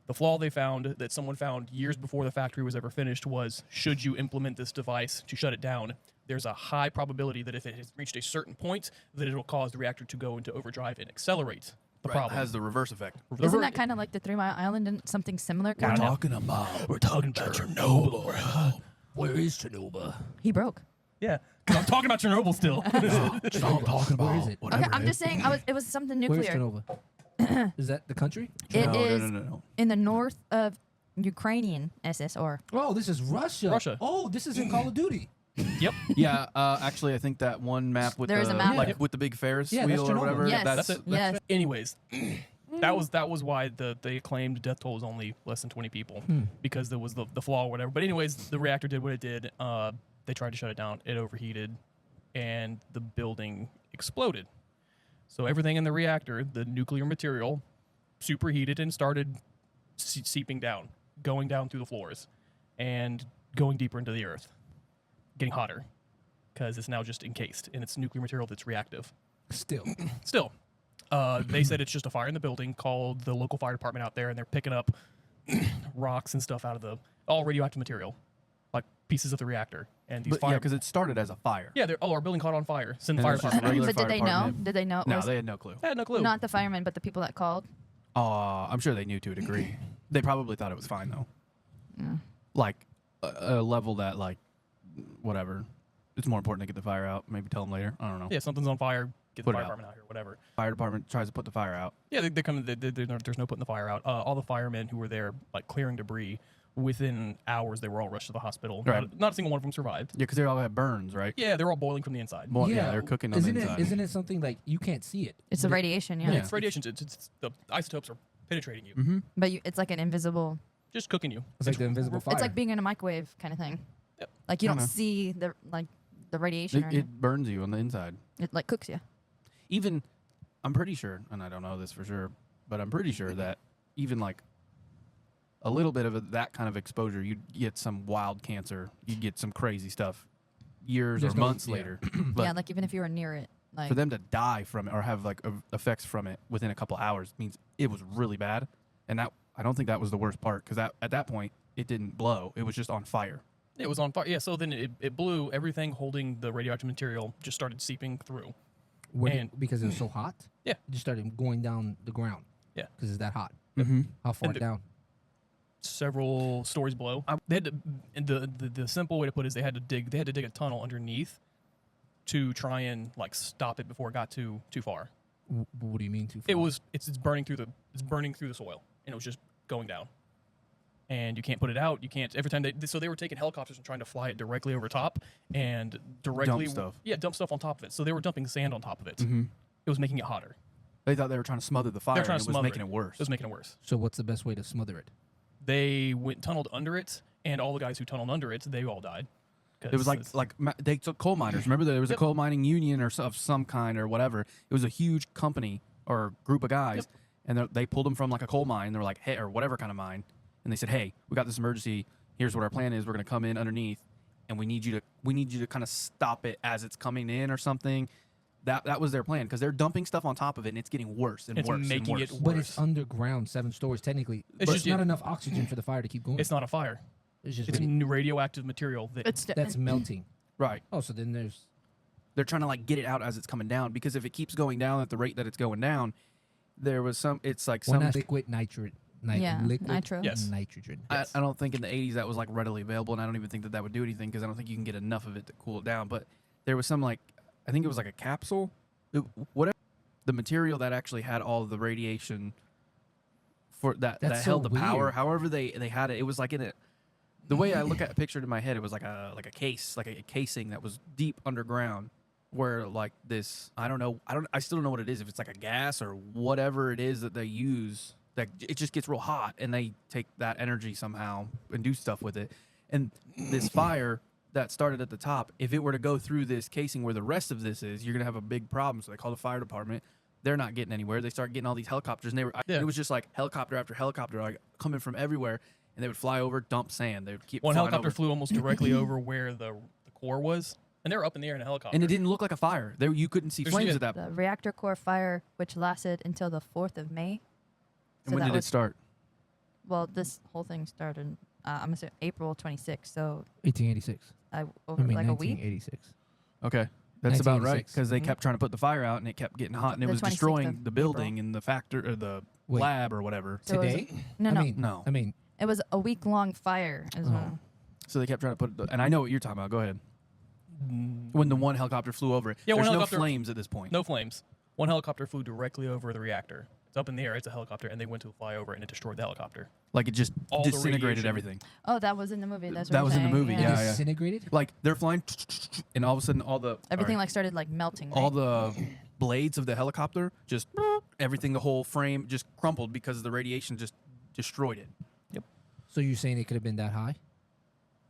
D: The flaw they found, that someone found years before the factory was ever finished, was should you implement this device to shut it down, there's a high probability that if it has reached a certain point, that it will cause the reactor to go into overdrive and accelerate the problem.
B: Has the reverse effect.
A: Isn't that kind of like the 3 Mile Island and something similar? Kind of.
D: We're talking about Chernobyl. Bro.
C: Where is Chernobyl?
A: He broke.
D: Yeah, 'cause I'm talking about Chernobyl still.
B: Stop talking about.
C: Where is it?
A: Okay, I'm just saying. It was something
C: Where's
A: nuclear.
C: Chernobyl? Is that the country?
A: It
B: No,
A: is
B: no.
A: in the north of Ukrainian SSR.
C: Oh, this is Russia.
D: Russia.
C: Oh, this is in Call of Duty.
D: Yep.
B: Yeah, actually, I think that one map with
A: There is
B: the
A: a map.
B: like with the big Ferris
C: Yeah, that's
B: wheel or
C: Chernobyl.
B: whatever.
A: Yes.
B: That's
D: That's it.
A: Yes.
D: Anyways, that was why the acclaimed death toll was only less than 20 people because there was the flaw or whatever. But anyways, the reactor did what it did. They tried to shut it down. It overheated, and the building exploded. So everything in the reactor, the nuclear material, superheated and started seeping down, going down through the floors, and going deeper into the earth, getting hotter because it's now just encased in its nuclear material that's reactive.
C: Still.
D: Still, they said it's just a fire in the building. Called the local fire department out there, and they're picking up rocks and stuff out of all radioactive material, like pieces of the reactor. And these
B: But yeah,
D: fire,
B: because it started as a fire.
D: yeah, our building caught on fire. Send the
B: And
D: fire
B: it's just
D: department.
B: regular
A: But did
B: fire
A: they know?
B: department.
A: Did they know? It
B: No,
A: was
B: they had no clue.
D: I had no clue.
A: not the firemen, but the people that called.
B: I'm sure they knew to a degree. They probably thought it was fine though. Like a level that like whatever. It's more important to get the fire out. Maybe tell them later. I don't know.
D: Yeah, something's on fire. Get the
B: Put it
D: fire
B: out.
D: department out here, whatever.
B: Fire department tries to put the fire out.
D: Yeah, they're coming. There's no putting the fire out. All the firemen who were there, like clearing debris, within hours they were all rushed to the hospital.
B: Right.
D: Not a single one of them survived.
B: Yeah, because they all had burns, right?
D: Yeah, they're all boiling from the inside.
B: Well, yeah, they're cooking on the inside.
C: Isn't it something like you can't see it?
A: It's the radiation, yeah.
D: Yeah, it's radiation. It's the isotopes are penetrating you,
A: But it's like an invisible.
D: just cooking you.
C: It's like the invisible fire.
A: It's like being in a microwave kind of thing.
D: Yep.
A: Like you don't
B: Kinda.
A: see the radiation. or
B: It
A: anything.
B: burns you on the inside.
A: It like cooks you.
B: Even, I'm pretty sure, and I don't know this for sure, but I'm pretty sure that even like a little bit of that kind of exposure, you'd get some wild cancer, you'd get some crazy stuff years or months later. But
A: yeah, like even if you were near it, like
B: for them to die from it or have like effects from it within a couple hours means it was really bad. And that I don't think that was the worst part, because at that point it didn't blow; it was just on fire.
D: It was on fire. Yeah, so then it blew. Everything holding the radioactive material just started seeping through.
C: Because it was so hot?
D: Yeah.
C: It just started going down the ground.
D: Yeah.
C: Because it's that hot.
B: Mm-hmm.
C: How far down?
D: Several stories below. They had to, and the simple way to put it is they had to dig a tunnel underneath to try and like stop it before it got too far.
C: What do you mean too far?
D: It's burning through the soil, and it was just going down. And you can't put it out. You can't. Every time they were taking helicopters and trying to fly it directly over top and directly
B: dump stuff.
D: Yeah, dump stuff on top of it. So they were dumping sand on top of it.
B: Mm-hmm.
D: It was making it hotter.
B: They thought they were trying to smother the fire.
D: They were trying
B: and
D: to
B: it was
D: smother
B: making it worse.
D: It was making it worse.
C: So what's the best way to smother it?
D: They tunneled under it, and all the guys who tunneled under it, they all died.
B: It was they took coal miners. Remember there was a coal mining union of some kind or whatever. It was a huge company or group of guys, and they pulled them from like a coal mine. They were like, hey, or whatever kind of mine, and they said, hey, we got this emergency. Here's what our plan is. We're going to come in underneath, and we need you to kind of stop it as it's coming in or something. That was their plan, because they're dumping stuff on top of it, and it's getting worse and worse.
D: It's making it worse.
C: But it's underground, 7 stories technically. It's not enough oxygen for the fire to keep going.
D: It's not a fire.
C: It's just
D: radioactive material
C: that's melting.
B: Right.
C: Oh, so then
B: they're trying to like get it out as it's coming down, because if it keeps going down at the rate that it's going down, there was some. It's like some
C: liquid nitrate.
A: Nitro.
D: Yes.
C: Nitrogen.
B: I don't think in the 80s that was like readily available, and I don't even think that would do anything, because I don't think you can get enough of it to cool it down. But there was some I think it was like a capsule, whatever, the material that actually had all of the radiation for that held the power. However they had it, it was like in it. The way I pictured it in my head, it was like a case, like a casing that was deep underground, where like this, I still don't know what it is, if it's like a gas or whatever it is that they use, that it just gets real hot, and they take that energy somehow and do stuff with it. And this fire that started at the top, if it were to go through this casing where the rest of this is, you're gonna have a big problem. So they call the fire department. They're not getting anywhere. They start getting all these helicopters, and it was just like helicopter after helicopter, like coming from everywhere. And they would fly over, dump sand. They would keep.
D: One
B: flying
D: helicopter
B: over.
D: flew almost directly over where the core was, and they were up in the air in a helicopter.
B: And it didn't look like a fire. You couldn't see flames at that point.
A: The reactor core fire, which lasted until the 4th of May.
B: And when did it start?
A: Well, this whole thing started, I'm going to say April 26th, so...
C: 1886.
A: Over like a week?
C: 1986.
B: Okay. That's about right,
C: 1986.
B: because they kept trying to put the fire out, and it kept getting hot, and it was
A: 26th
B: destroying
A: of
B: the building
A: April.
B: and the factory or the lab or whatever.
A: So
C: Today?
A: No.
C: I mean,
A: it was a week-long fire as well.
B: So they kept trying to put and I know what you're talking about. Go ahead. When the one helicopter flew over it,
D: Yeah,
B: there's
D: one
B: no
D: helicopter-
B: flames at this point.
D: No flames. One helicopter flew directly over the reactor. It's up in the air. It's a helicopter, and they went to fly over, and it destroyed the helicopter.
B: Like it just
D: All the
B: disintegrated
D: radiation.
B: everything.
A: Oh, that was in the movie. That's what
B: That
A: I'm
B: was in the
A: saying,
B: movie, yeah.
C: disintegrated?
B: Like they're flying, and all of a sudden
A: Everything like started like melting.
B: all
A: right?
B: the blades of the helicopter just everything, the whole frame just crumpled because the radiation just destroyed it.
C: So you're saying it could have been that high?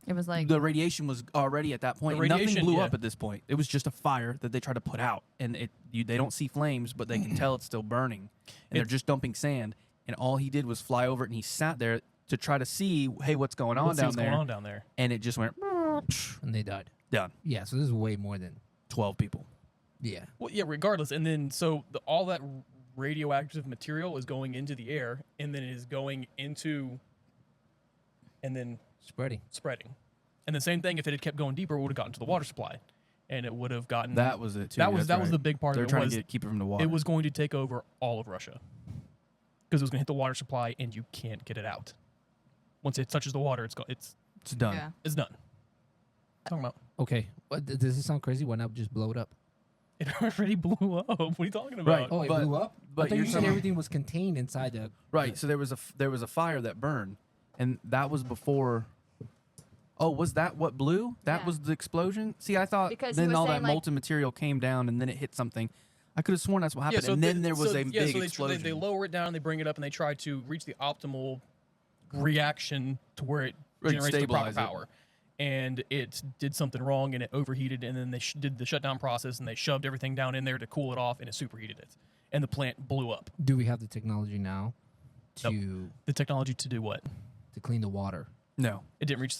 A: It was like...
B: The radiation was already at that point.
D: The
B: Nothing
D: radiation,
B: blew
D: yeah.
B: up at this point. It was just a fire that they tried to put out, and they don't see flames, but they can tell it's still burning. And they're just dumping sand, and all he did was fly over it, and he sat there to try to see, hey, what's going on
D: Let's see
B: down
D: what's
B: there?
D: going on down there.
B: And it just went
C: And they died.
B: done.
C: Yeah, so this is way more than...
B: 12 people.
C: Yeah.
D: Well, yeah, regardless. And then, so all that radioactive material is going into the air, and then it is going into, and then
C: Spreading.
D: And the same thing, if it had kept going deeper, it would have gotten to the water supply, and it would have gotten.
B: That was it, too.
D: That was
B: That's
D: was
B: right.
D: the big part
B: They're
D: of it.
B: trying to keep it from the water.
D: It was going to take over all of Russia, because it was going to hit the water supply, and you can't get it out. Once it touches the water, it's
B: done.
A: Yeah.
D: It's done. Talking about
C: Okay. Does it sound crazy? Why not just blow it up?
D: it already blew up. What are you talking about?
B: Right.
C: Oh, it
B: But-
C: blew up?
B: but
C: I thought
B: you're
C: you said
B: talking-
C: everything was contained inside the...
B: Right. So there was a fire that burned, and that was before. Oh, was that what blew? That
A: Yeah.
B: was the explosion. See, I thought
A: Because he
B: then
A: was
B: all that
A: saying, like-
B: molten material came down, and then it hit something. I could have sworn that's what happened.
D: so
B: and then
D: the-
B: there was
D: so-
B: a
D: yeah,
B: big
D: so
B: explosion.
D: They lower it down, they bring it up, and they try to reach the optimal reaction to where it
B: Right,
D: generates the proper
B: stabilize it.
D: power. And it did something wrong, and it overheated, and then they did the shutdown process, and they shoved everything down in there to cool it off, and it superheated it. and the plant blew up.
C: Do we have the technology now to
D: Nope. The technology to do what?
C: to clean the water?
B: No.
D: It didn't reach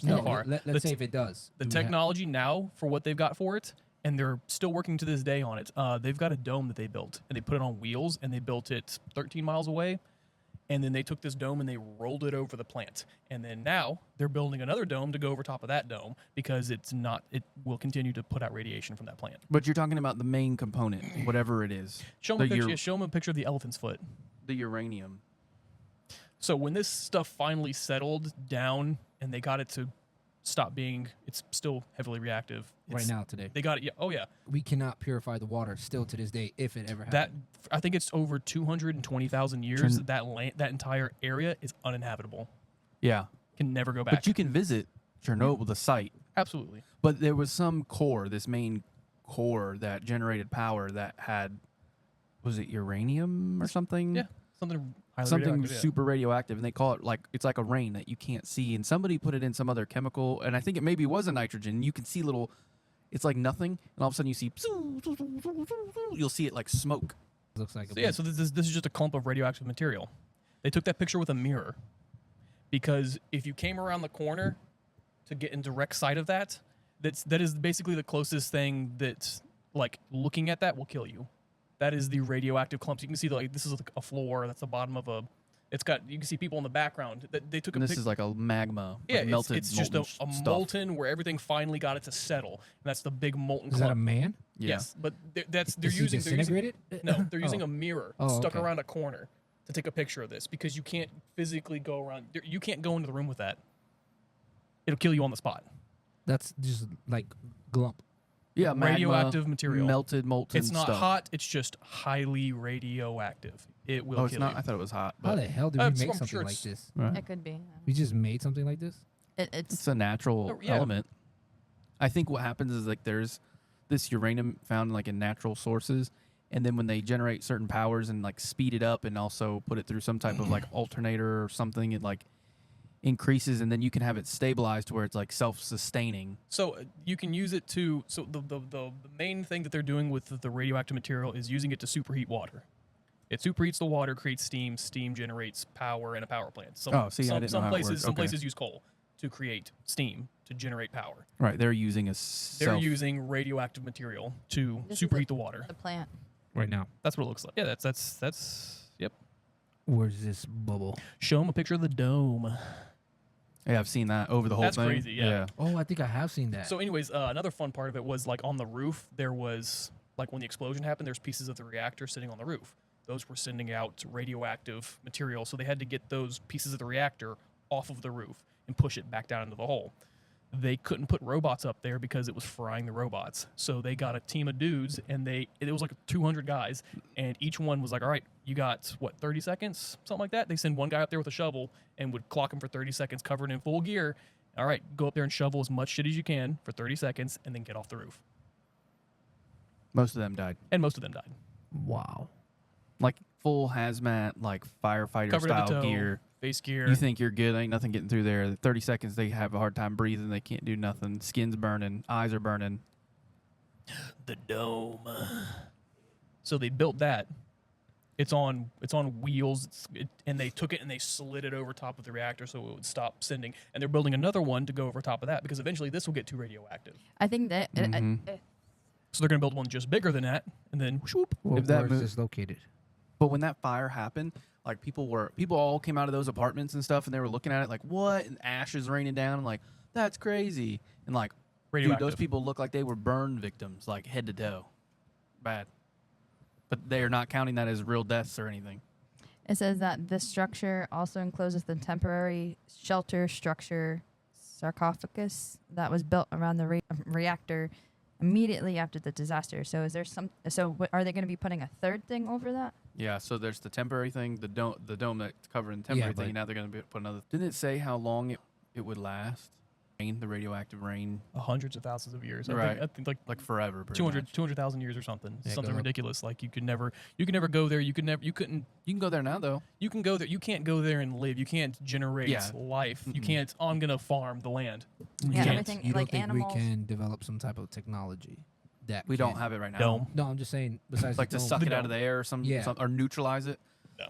C: No,
D: that far.
C: let's say if it does.
D: The
C: Do we have-
D: technology now for what they've got for it, and they're still working to this day on it. They've got a dome that they built, and they put it on wheels, and they built it 13 miles away. And then they took this dome and they rolled it over the plant. And then now they're building another dome to go over top of that dome because it will continue to put out radiation from that plant.
B: But you're talking about the main component, whatever it is.
D: Show them a picture of the elephant's foot.
B: The uranium.
D: So when this stuff finally settled down and they got it to stop being, it's still heavily reactive.
C: right now today.
D: They got it. Yeah. Oh yeah.
C: We cannot purify the water still to this day if it ever
D: That
C: happened.
D: I think it's over 220,000 years. That entire area is uninhabitable.
B: Yeah.
D: Can never go back.
B: But you can visit Chernobyl, the site.
D: Absolutely.
B: But there was some core, this main core that generated power that had, was it uranium or something?
D: Yeah. Something highly
B: Something
D: radioactive, yeah.
B: super radioactive, and they call it it's like a rain that you can't see. And somebody put it in some other chemical, and I think it maybe was a nitrogen. You can see little, it's like nothing, and all of a sudden you see, you'll see it like smoke.
C: Looks like
D: So this is just a clump of radioactive material. They took that picture with a mirror because if you came around the corner to get in direct sight of that is basically the closest thing that like looking at that will kill you. That is the radioactive clumps. You can see this is like a floor. That's the bottom of a. You can see people in the background. They took
B: And this is like a magma.
D: Yeah,
B: like melted,
D: it's just a
B: stuff.
D: molten where everything finally got it to settle, and that's the big molten.
C: Is
D: clump.
C: that a man?
B: Yeah.
D: Yes, but they're
C: Is he
D: using
C: disintegrated?
D: no, they're using
C: Oh.
D: a mirror
C: Oh,
D: stuck
C: okay.
D: around a corner to take a picture of this because you can't physically go around. You can't go into the room with that. It'll kill you on the spot.
C: That's just like glump.
B: Yeah, magma,
D: radioactive material.
B: melted, molten
D: It's not
B: stuff.
D: hot. It's just highly radioactive. It will
B: Oh, it's
D: kill
B: not.
D: you.
B: I thought it was hot.
C: How
B: But
C: the hell did we
D: I'm
C: make
D: sure
C: something like
D: it's-
C: this?
B: right.
A: It could be.
C: We just made something like this?
A: It's
B: It's a natural
D: Oh, yeah.
B: element. I think what happens is like there's this uranium found like in natural sources, and then when they generate certain powers and like speed it up and also put it through some type of like alternator or something, it like increases, and then you can have it stabilized to where it's like self-sustaining.
D: So you can use it to. So the main thing that they're doing with the radioactive material is using it to superheat water. It superheats the water, creates steam. Steam generates power in a power plant.
B: I didn't know
D: Some
B: how it
D: places
B: worked.
D: some
B: Okay.
D: places use coal to create steam to generate power.
B: Right, they're using
D: They're using radioactive material to
A: This is
D: superheat the water.
A: the plant.
C: Right now.
D: That's what it looks like. Yeah, that's yep.
C: Where's this bubble?
D: Show them a picture of the dome.
B: Yeah, I've seen that over the whole
D: That's
B: thing.
D: crazy, yeah.
C: Oh, I think I have seen that.
D: So, anyways, another fun part of it was like on the roof. There was like when the explosion happened, there's pieces of the reactor sitting on the roof. Those were sending out radioactive material, so they had to get those pieces of the reactor off of the roof and push it back down into the hole. They couldn't put robots up there because it was frying the robots. So they got a team of dudes, and it was like 200 guys, and each one was like, all right, you got, 30 seconds? Something like that. They send one guy up there with a shovel and would clock him for 30 seconds covered in full gear. All right, go up there and shovel as much shit as you can for 30 seconds, and then get off the roof.
B: Most of them died.
D: And most of them died.
C: Wow.
B: Like full hazmat, like firefighter
D: Covered head to
B: style
D: toe,
B: gear.
D: face gear.
B: You think you're good, ain't nothing getting through there. 30 seconds, they have a hard time breathing. They can't do nothing. Skin's burning. Eyes are burning.
D: The dome. So they built that. It's on wheels, and they took it and they slid it over top of the reactor so it would stop sending. And they're building another one to go over top of that because eventually this will get too radioactive.
A: I think that
D: So they're going to build one just bigger than that, and then whoop.
C: Well,
B: If that
C: where is
B: mo-
C: this located?
B: But when that fire happened, like people all came out of those apartments and stuff, and they were looking at it like, what? And ashes raining down. And like, that's crazy. And like, dude,
D: Radioactive.
B: those people look like they were burn victims, like head to toe. Bad. But they are not counting that as real deaths or anything.
A: it says that this structure also encloses the temporary shelter structure sarcophagus that was built around the reactor immediately after the disaster. So is there are they going to be putting a third thing over that?
B: Yeah, so there's the temporary thing, the dome that's covering the temporary thing.
C: but-
B: Now they're going to put another. Didn't it say how long it would last? The radioactive rain,
D: Hundreds of thousands of years.
B: Right.
D: I think
B: like forever. pretty
D: 200
B: much.
D: 200,000 years or something.
C: Yeah,
D: Something
C: go up.
D: ridiculous. Like you could never go there. You couldn't.
B: You can go there now though.
D: You can go there. You can't go there and live. You can't generate
B: Yeah.
D: life. You
B: Mm-mm.
D: can't. I'm gonna farm the land.
A: Yeah,
D: can't.
A: everything
C: You don't
A: like
C: think
A: animals.
C: we can develop some type of technology that
B: We don't
C: can-
B: have it right now.
D: Dome.
C: No, I'm just saying. Besides,
B: Like
C: the
B: to
C: dome.
B: suck
D: The
B: it out of
D: dome.
B: the air or or neutralize it.
D: No.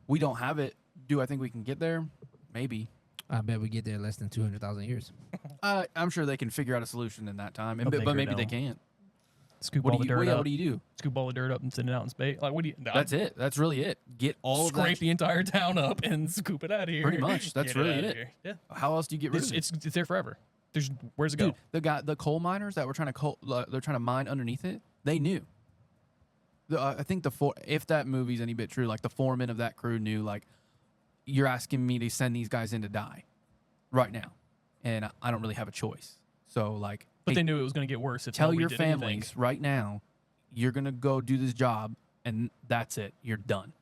B: We don't have it. Do I think we can get there? Maybe.
C: I bet we get there in less than 200,000 years.
B: I'm sure they can figure out a solution in that time,
D: A bigger
B: but maybe they
D: dome.
B: can't.
D: Scoop
B: What
D: all
B: do
D: the
B: you?
D: dirt
B: Yeah,
D: up.
B: what do you do?
D: Scoop all the dirt up and send it out in space. Like, what do you?
B: That's it. That's really it. Get all of
D: Scrape
B: that.
D: the entire town up and scoop it out of here.
B: Pretty much. That's
D: Get
B: really
D: outta
B: it.
D: here. Yeah.
B: How else do you get rid
D: It's,
B: of it?
D: it's there forever. There's where's it
B: Dude,
D: go?
B: the coal miners that were trying to they're trying to mine underneath it. They knew. I think if that movie's any bit true, like the foreman of that crew knew, like, you're asking me to send these guys in to die right now, and I don't really have a choice. So like,
D: But
B: hey,
D: they knew it was going to get worse. If
B: tell
D: nobody
B: your
D: did anything.
B: families right now, you're gonna go do this job, and that's it. You're done.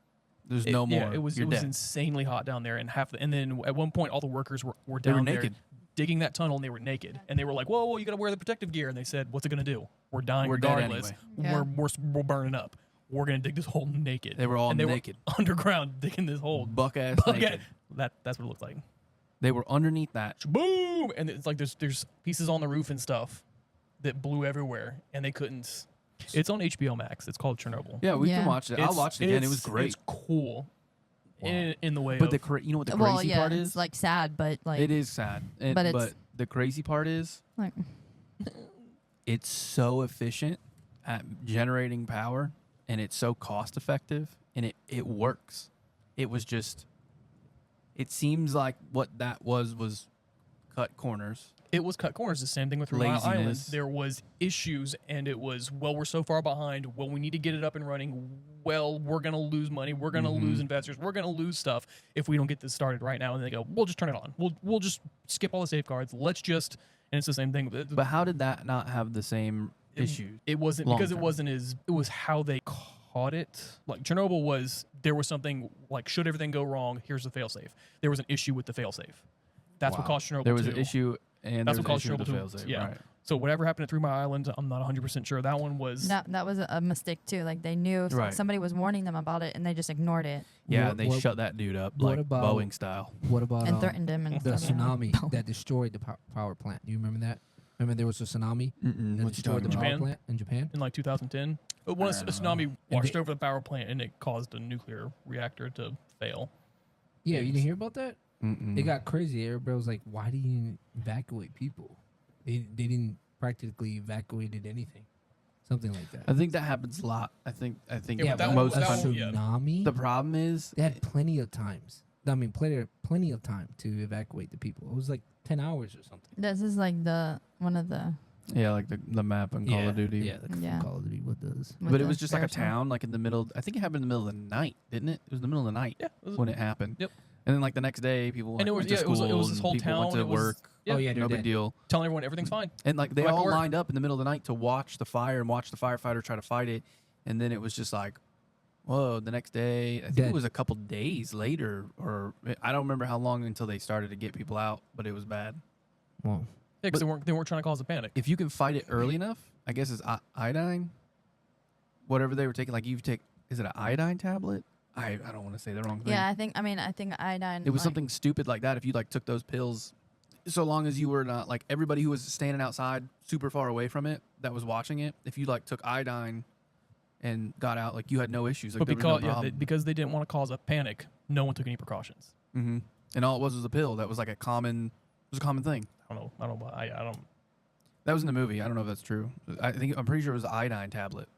B: There's no more.
D: Yeah, it was
B: You're dead.
D: insanely hot down there, and and then at one point all the workers were
B: They were
D: down there
B: naked.
D: digging that tunnel, and they were naked, and they were like, "Whoa, you got to wear the protective gear." And they said, "What's it going to do? We're dying
B: We're dead
D: regardless.
A: anyway."
D: We're burning up. We're going to dig this hole naked."
B: They were all
D: and they
B: naked.
D: were underground digging this hole.
B: Buck ass
D: Bucket.
B: naked.
D: That's what it looked like.
B: They were underneath that.
D: Boom! And it's like there's pieces on the roof and stuff that blew everywhere, and they couldn't. It's on HBO Max. It's called Chernobyl.
B: Yeah, we can
A: Yeah.
B: watch it. I'll watch it again. It was great.
D: It's cool. In the way
B: But
D: of
B: you know what the
A: Well,
B: crazy
A: yeah,
B: part
A: it's
B: is?
A: like sad, but like
B: It is sad.
A: But it's-
B: but the crazy part is
A: like
B: it's so efficient at generating power, and it's so cost effective, and it works. It was just, it seems like what that was cut corners.
D: it was cut corners. The same thing with Three Mile Island.
B: Laziness.
D: There was issues, and it was, well, we're so far behind. Well, we need to get it up and running. Well, we're gonna lose money. We're gonna lose investors. We're gonna lose stuff if we don't get this started right now. And they go, we'll just turn it on. We'll just skip all the safeguards. Let's just. And it's the same thing.
B: But how did that not have the same issues?
D: It wasn't
B: long
D: because it
B: term?
D: wasn't as. It was how they caught it. Like Chernobyl was, there was something like, should everything go wrong, here's the failsafe. There was an issue with the failsafe. That's what caused Chernobyl.
B: There was
D: 2.
B: an issue, and
D: That's
B: there
D: what
B: was an
D: caused
B: issue with
D: Chernobyl
B: the
D: 2.
B: failsafe.
D: Yeah.
B: Right.
D: So whatever happened at 3 Mile Island, I'm not 100% sure. That one was.
A: that was a mistake too. Like they knew
B: Right.
A: somebody was warning them about it, and they just ignored it
B: Yeah,
C: What-
B: they
C: what-
B: shut that dude up
C: what
B: like
C: about-
B: Boeing style.
C: What about
A: and threatened him and
C: the
A: stuff.
C: tsunami that destroyed the power plant? Do you remember that? Remember there was a tsunami
B: Mm-mm,
C: that
B: what you
C: destroyed
B: talking
C: the
B: about?
C: power
D: Japan?
C: plant in Japan?
D: In like 2010. When a tsunami
C: And
D: washed
C: they-
D: over the power plant and it caused a nuclear reactor to fail.
C: Yeah, you didn't hear about that?
B: Mm-mm.
C: It got crazy. Everybody was like, "Why do you evacuate people?" They didn't practically evacuated anything, something like that.
B: I think that happens a lot. I think
D: Yeah, but that
B: most
D: one-
C: a
D: that
B: countries.
D: one- yeah.
C: tsunami.
B: The problem is
C: They had plenty of times. I mean, plenty of time to evacuate the people. It was like 10 hours or something.
A: This is like one of the.
B: yeah, like the map in Call of Duty.
C: Yeah, like
A: Yeah.
C: Call of Duty. What does?
A: with
B: But it
A: the
B: was just like a
A: Paris
B: town, like in the middle. I think it happened in the middle of the night, didn't it? It was in the middle of the night
D: Yeah. It was,
B: when it happened.
D: Yep.
B: And then like the next day, people
D: And it
B: went
D: was-
B: to
D: yeah, it was-
B: school
D: it was this
B: and
D: whole
B: people
D: town,
B: went to
D: it was-
B: work.
D: yeah.
C: Oh yeah, they're
B: No big
C: dead.
B: deal.
D: telling everyone everything's fine.
B: And like they
D: Go back to
B: all
D: work.
B: lined up in the middle of the night to watch the fire and watch the firefighter try to fight it. And then it was just like, whoa, the next day, I think
C: Dead.
B: it was a couple days later, or I don't remember how long until they started to get people out, but it was bad.
C: Well,
D: Yeah, because they weren't trying to cause a panic.
B: If you can fight it early enough, I guess it's iodine. Whatever they were taking, like is it an iodine tablet? I don't want to say the wrong thing.
A: Yeah, I think iodine.
B: It was
A: like,
B: something stupid like that. If you like took those pills, so long as you were not like everybody who was standing outside super far away from it that was watching it, if you like took iodine and got out, like you had no issues. Like,
D: But
B: there was no
D: because
B: problem.
D: because they didn't want to cause a panic, no one took any precautions.
B: Mm-hmm. And all it was a pill that was like a common thing.
D: I don't know. But I don't.
B: That was in the movie. I don't know if that's true. I'm pretty sure it was an iodine tablet.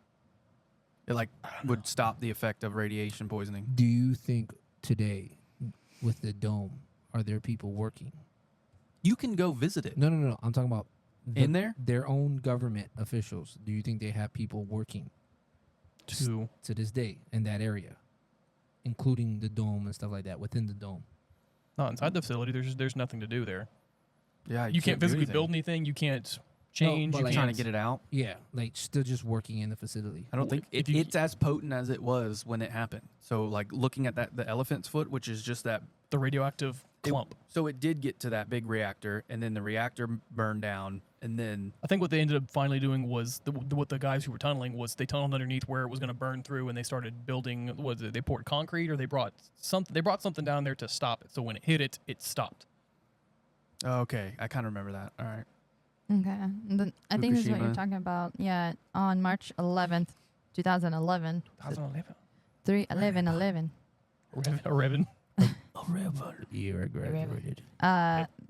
B: It like would stop the effect of radiation poisoning.
C: do you think today, with the dome, are there people working?
B: You can go visit it.
C: No. I'm talking about
B: In there?
C: their own government officials. Do you think they have people working
D: To
C: to this day in that area, including the dome and stuff like that within the dome?
D: not inside the facility. There's nothing to do there.
B: Yeah,
D: You can't
B: do
D: physically
B: anything.
D: build anything. You can't change.
C: but
D: you
C: like-
B: Trying to
D: can't-
B: get it out.
C: Yeah, like still just working in the facility.
B: I don't think
D: if you-
B: it's as potent as it was when it happened. So like looking at the elephant's foot, which is just that
D: the radioactive clump.
B: So it did get to that big reactor, and then the reactor burned down, and then
D: I think what they ended up finally doing was what the guys who were tunneling was they tunneled underneath where it was going to burn through, and they started building. They poured concrete, or they brought something down there to stop it. So when it hit it, it stopped.
B: okay, I kind of remember that. All right,
A: Okay. And then I think this is what you're
B: Fukushima.
A: talking about. Yeah, on March 11th, 2011.
D: 2011.
A: 3/11/11.
D: Revan.
C: Year I graduated.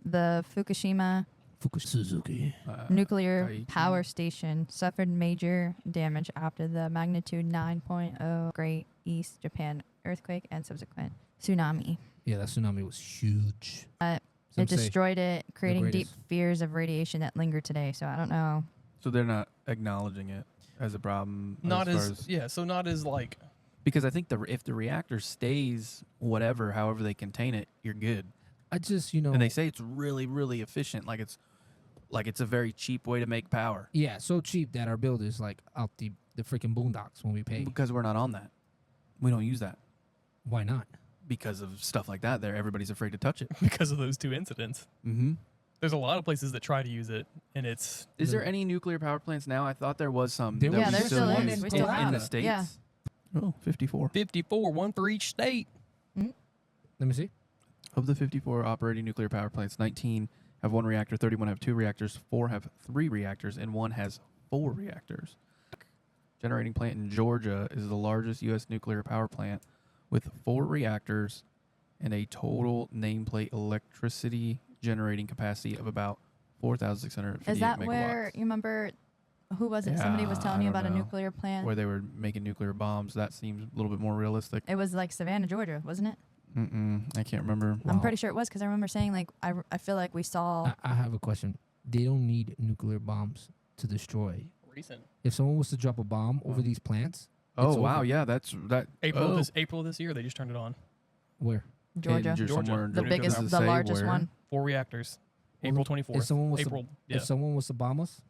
A: The Fukushima
C: Suzuki.
A: nuclear
B: Daiichi.
A: power station suffered major damage after the magnitude 9.0 Great East Japan earthquake and subsequent tsunami.
C: Yeah, that tsunami was huge.
A: It
C: Some say
A: destroyed it, creating deep
C: greatest.
A: fears of radiation that linger today. So I don't know.
B: So they're not acknowledging it as a problem.
D: Not
B: far
D: as yeah. So not as like
B: because I think if the reactor stays whatever, however they contain it, you're good.
C: I just, you know,
B: And they say it's really, really efficient. Like it's a very cheap way to make power.
C: yeah, so cheap that our bill is like out the freaking boondocks when we pay.
B: Because we're not on that. We don't use that
C: Why not?
B: because of stuff like that. There, everybody's afraid to touch it.
D: because of those two incidents.
B: Mm-hmm.
D: There's a lot of places that try to use it, and it's
B: Is there any nuclear power plants now? I thought there was some.
C: There
B: that
C: was
A: Yeah,
B: we
A: there still
C: one
A: is.
C: in
A: We still
B: in
A: have
B: the
A: it.
B: States.
A: Yeah.
B: Oh, 54.
D: 54, one for each state.
C: Let me see.
B: Of the 54 operating nuclear power plants, 19 have one reactor, 31 have two reactors, 4 have 3 reactors, and 1 has 4 reactors. Generating plant in Georgia is the largest U.S. nuclear power plant with 4 reactors and a total nameplate electricity generating capacity of about 4,658
A: Is that
B: megawatts.
A: where you remember? Who was it? Somebody was
B: Yeah,
A: telling
B: I
A: you
B: don't
A: about a
B: know.
A: nuclear plant.
B: Where they were making nuclear bombs. That seems a little bit more realistic.
A: It was like Savannah, Georgia, wasn't it?
B: I can't remember.
A: I'm pretty sure it was because I remember saying like I feel like we saw.
C: I have a question. They don't need nuclear bombs to destroy.
D: Recent.
C: If someone was to drop a bomb over these plants,
B: Oh
C: it's
B: wow,
C: over.
B: yeah, that's that.
D: April
B: oh.
D: April this year, they just turned it on.
C: Where?
A: Georgia,
B: In
D: Georgia.
B: somewhere in
A: the
B: Georgia.
A: biggest,
B: Does it
A: the
B: say
A: largest
B: where?
A: one.
D: 4 reactors.
C: Well,
D: April 24th.
C: If someone was
D: April. Yeah.
C: if someone was to bomb us,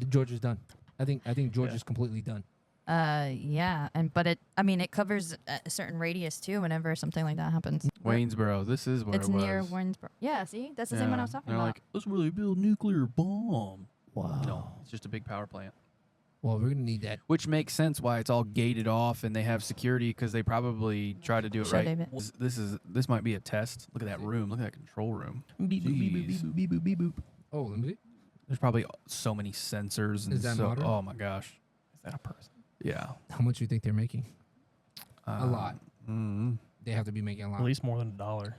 C: Georgia's done. I think Georgia's completely done.
A: Yeah, but it covers a certain radius too. Whenever something like that happens,
B: Waynesboro. This is where
A: it's
B: it was.
A: near Waynesboro. Yeah, see, that's the same one I was talking
B: They're
A: about.
B: like, let's really build a nuclear bomb.
C: Wow.
B: No, it's just a big power plant.
C: Well, we're gonna need that.
B: Which makes sense why it's all gated off and they have security because they probably try to do it
A: Show
B: right.
A: David.
B: This might be a test. Look at that room. Look at that control room.
D: Beep, boop, beep, boop, beep,
B: Jeez.
D: boop, beep, boop, beep, boop.
C: Oh, let me see.
B: There's probably so many sensors and
C: Is that
B: so.
C: modern?
B: Oh my gosh.
D: Is that a person?
B: Yeah.
C: How much do you think they're making? A lot.
B: Mm,
C: They have to be making a lot.
D: At least more than $1.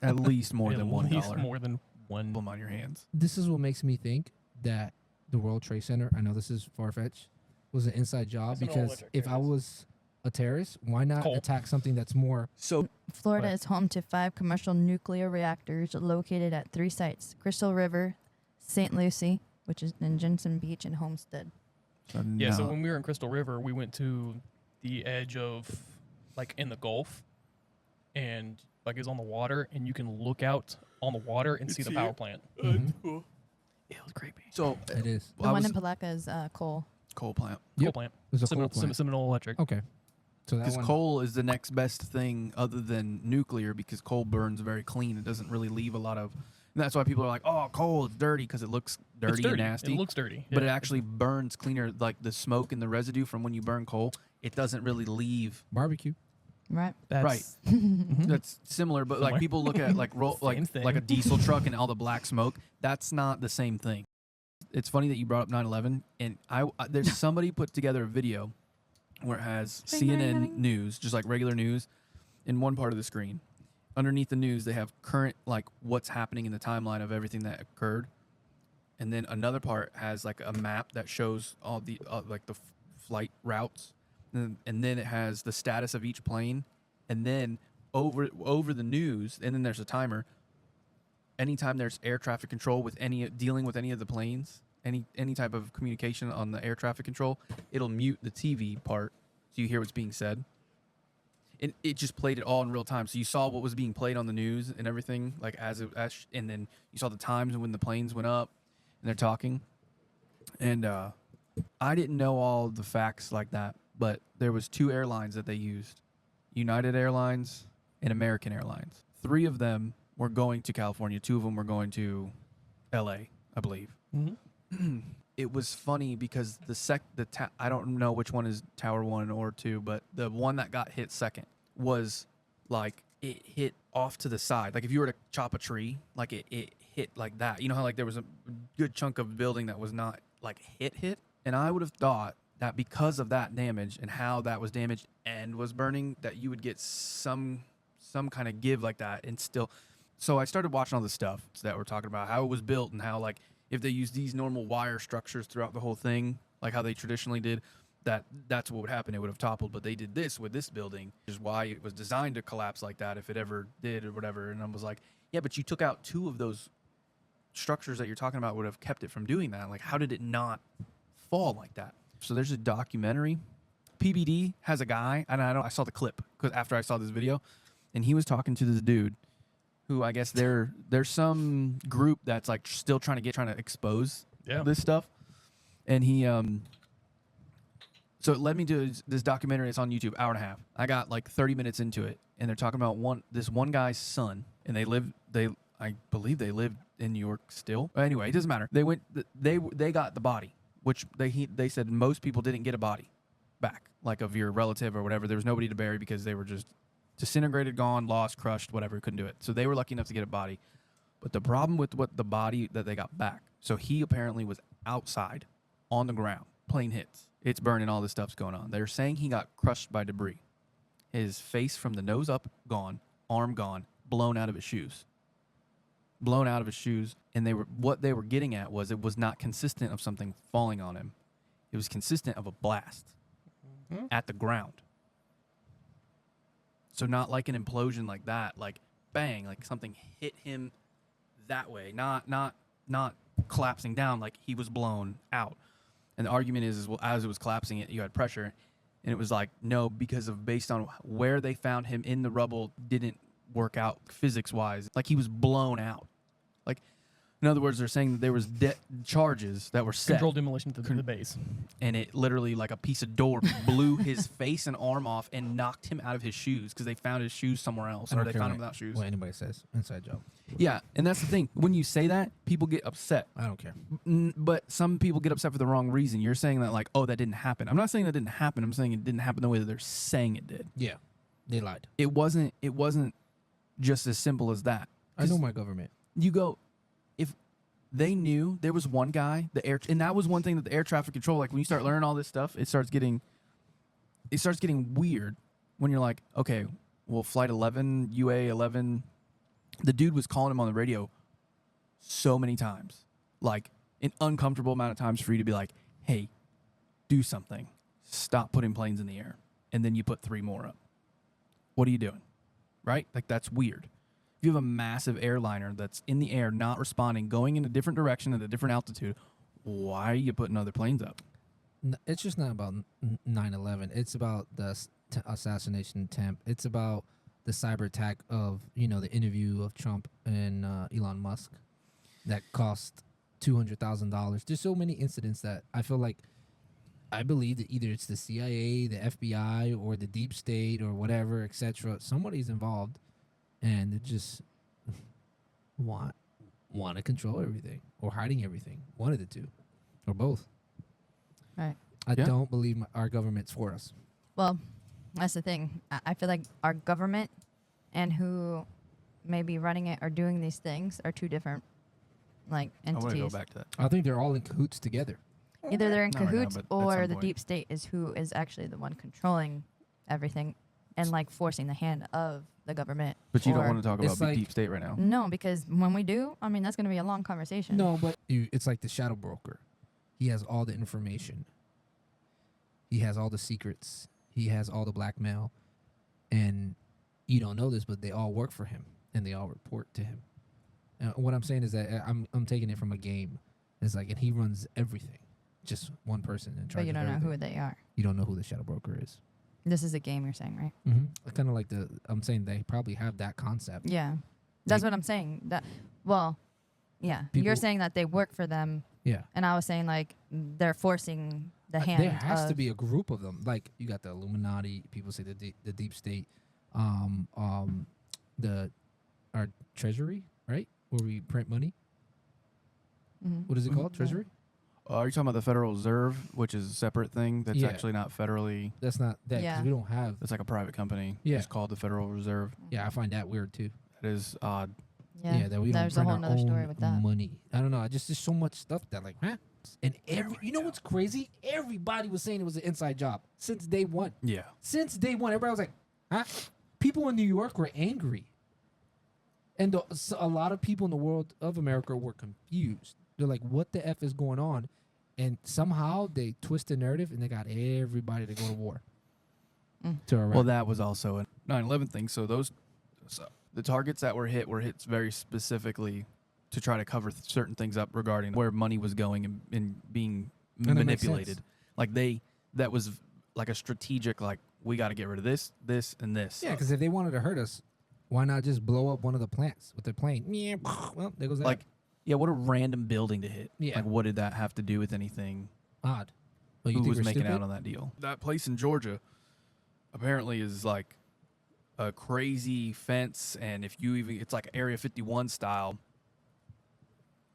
B: at least more than
D: At least
B: $1.
D: more than one.
B: Put them on your hands.
C: This is what makes me think that the World Trade Center, I know this is far-fetched, was an inside job
D: It's an
C: because
D: all-electric,
C: if
D: there
C: I
D: it is.
C: was a terrorist, why not
D: Coal.
C: attack something that's more?
B: So
A: Florida
C: Right.
A: is home to 5 commercial nuclear reactors located at 3 sites: Crystal River, St. Lucie, which is in Jensen Beach, and Homestead.
D: Yeah, so
B: no.
D: when we were in Crystal River, we went to the edge of, like, in the Gulf, and, like, it's on the water, and you can look out on the water and see the power plant.
C: Mhm.
D: It was creepy.
B: So
C: It is.
A: The one in Palaca is coal.
B: coal plant.
D: Coal
C: Yep.
D: plant.
C: It was a coal plant.
D: Seminole Electric.
C: Okay. So that
B: Because
C: one.
B: coal is the next best thing other than nuclear because coal burns very clean. It doesn't really leave a lot of. And that's why people are like, oh, coal is dirty because it looks dirty,
D: It's dirty.
B: and nasty.
D: It looks dirty.
B: But it
D: Yeah.
B: actually burns cleaner. Like the smoke and the residue from when you burn coal, it doesn't really leave.
C: Barbecue.
A: Right.
D: That's,
B: That's similar, but like
D: Similar.
B: people look at like
D: Same thing.
B: like a diesel truck and all the black smoke. That's not the same thing. It's funny that you brought up 9/11, and there's somebody put together a video where it has
A: Ring, ring,
B: CNN
A: ring.
B: news, just like regular news, in one part of the screen. Underneath the news, they have current like what's happening in the timeline of everything that occurred, and then another part has like a map that shows all the like the flight routes, and then it has the status of each plane, and then over the news, and then there's a timer. Anytime there's air traffic control with dealing with any of the planes, any type of communication on the air traffic control, it'll mute the TV part so you hear what's being said. And it just played it all in real time. So you saw what was being played on the news and everything, like and then you saw the times when the planes went up and they're talking. And I didn't know all the facts like that, but there was 2 airlines that they used, United Airlines and American Airlines. 3 of them were going to California. 2 of them were going to LA, I believe.
D: Mhm.
B: It was funny because I don't know which one is Tower 1 or 2, but the one that got hit second was like it hit off to the side. Like if you were to chop a tree, like it hit like that. You know how like there was a good chunk of building that was not like hit, and I would have thought that because of that damage and how that was damaged and was burning, that you would get some kind of give like that and still. So I started watching all the stuff that we're talking about, how it was built and how like if they use these normal wire structures throughout the whole thing, like how they traditionally did, that's what would happen. It would have toppled, but they did this with this building, which is why it was designed to collapse like that if it ever did or whatever. And I was like, yeah, but you took out 2 of those structures that you're talking about would have kept it from doing that. Like, how did it not fall like that? So there's a documentary. PBD has a guy, and I saw the clip because after I saw this video, and he was talking to this dude who I guess there's some group that's like still trying to expose this stuff, and he so it led me to this documentary. It's on YouTube, hour and a half. I got like 30 minutes into it, and they're talking about this one guy's son, and I believe they lived in New York still. But anyway, it doesn't matter. They got the body, which they said most people didn't get a body back, like of your relative or whatever. There was nobody to bury because they were just disintegrated, gone, lost, crushed, whatever, couldn't do it. So they were lucky enough to get a body. But the problem with what the body that they got back, so he apparently was outside on the ground, plane hits. It's burning, all this stuff's going on. They're saying he got crushed by debris. His face from the nose up, gone, arm gone, blown out of his shoes. Blown out of his shoes. And what they were getting at was it was not consistent of something falling on him. It was consistent of a blast at the ground. So not like an implosion like that, like bang, like something hit him that way, not collapsing down, like he was blown out. And the argument is well, as it was collapsing, you had pressure, and it was like no, because based on where they found him in the rubble didn't work out physics wise, like he was blown out. Like in other words, they're saying that there was charges that were set.
D: Controlled demolition to the base.
B: And it literally, like a piece of door, blew his face and arm off and knocked him out of his shoes because they found his shoes somewhere else, or they found him without shoes.
C: What anybody says, inside joke.
B: Yeah, and that's the thing. When you say that, people get upset.
C: I don't care.
B: But some people get upset for the wrong reason. You're saying that like, oh, that didn't happen. I'm not saying that didn't happen. I'm saying it didn't happen the way that they're saying it did.
C: Yeah, they lied.
B: It wasn't just as simple as that.
C: I know my government.
B: You go, if they knew there was one guy, and that was one thing that the air traffic control, like when you start learning all this stuff, it starts getting weird when you're like, okay, well, flight 11, UA 11, the dude was calling him on the radio so many times, like an uncomfortable amount of times for you to be like, hey, do something. Stop putting planes in the air. And then you put 3 more up. What are you doing? Right? Like, that's weird. If you have a massive airliner that's in the air, not responding, going in a different direction at a different altitude, why are you putting other planes up?
C: It's just not about 9/11. It's about the assassination attempt. It's about the cyber attack of, the interview of Trump and Elon Musk that cost $200,000. There's so many incidents that I feel like I believe that either it's the CIA, the FBI, or the deep state, or whatever, etc. Somebody's involved. And they just want to control everything or hiding everything. One of the two, or both.
A: Right.
C: I don't believe our government's for us.
A: Well, that's the thing. I feel like our government and who may be running it or doing these things are 2 different, like, entities.
B: I want to go back to that.
C: I think they're all in cahoots together.
A: Either they're in
B: Not right now,
A: cahoots
B: but at
A: or
B: some
A: the
B: point.
A: deep state is who is actually the one controlling everything and like forcing the hand of the government.
B: But you don't
A: or-
B: want to talk about
C: It's like-
B: deep state right now.
A: No, because when we do, I mean, that's going to be a long conversation.
C: No, but it's like the shadow broker. He has all the information. He has all the secrets. He has all the blackmail. And you don't know this, but they all work for him, and they all report to him. What I'm saying is that I'm taking it from a game. It's like, and he runs everything. Just one person in charge.
A: But you don't know who they are.
C: You don't know who the shadow broker is.
A: This is a game you're saying, right?
C: Mm-hmm. Kind of like I'm saying they probably have that concept.
A: Yeah. That's what I'm saying. Yeah.
C: People-
A: You're saying that they work for them,
C: Yeah.
A: and I was saying, like, they're forcing the hand
C: There has to
A: of-
C: be a group of them. Like, you got the Illuminati. People say the deep state. Our treasury, right? Where we print money.
A: Mhm.
C: What is it called? Treasury?
B: Are you talking about the Federal Reserve, which is a separate thing that's
C: Yeah.
B: actually not federally?
C: That's not that. 'Cause
A: Yeah.
C: we don't have.
B: It's like a private company.
C: Yeah.
B: It's called the Federal Reserve.
C: Yeah, I find that weird too.
B: That is odd.
A: Yeah,
C: that we don't
A: there's a
C: print
A: whole
C: our
A: nother story
C: own
A: with that.
C: money. I don't know. Just there's so much stuff that like, huh? And you know what's crazy? Everybody was saying it was an inside job since day one.
B: Yeah.
C: Since day one, everybody was like, huh? People in New York were angry. And a lot of people in the world of America were confused. They're like, what the F is going on? And somehow they twist the narrative and they got everybody to go to war. To Iraq.
B: Well, that was also a 9/11 thing. So the targets that were hit very specifically to try to cover certain things up regarding where money was going and being manipulated. Like that was like a strategic, like, we got to get rid of this, and this.
C: Yeah, because if they wanted to hurt us, why not just blow up one of the plants with their plane? Yeah, well, there goes that.
B: Like, yeah, what a random building to hit.
C: Yeah.
B: Like, what did that have to do with anything?
C: Odd. Well, you
B: Who
C: think
B: was
C: we're
B: making
C: stupid?
B: out on that deal? That place in Georgia apparently is like a crazy fence, and if you even, it's like Area 51 style.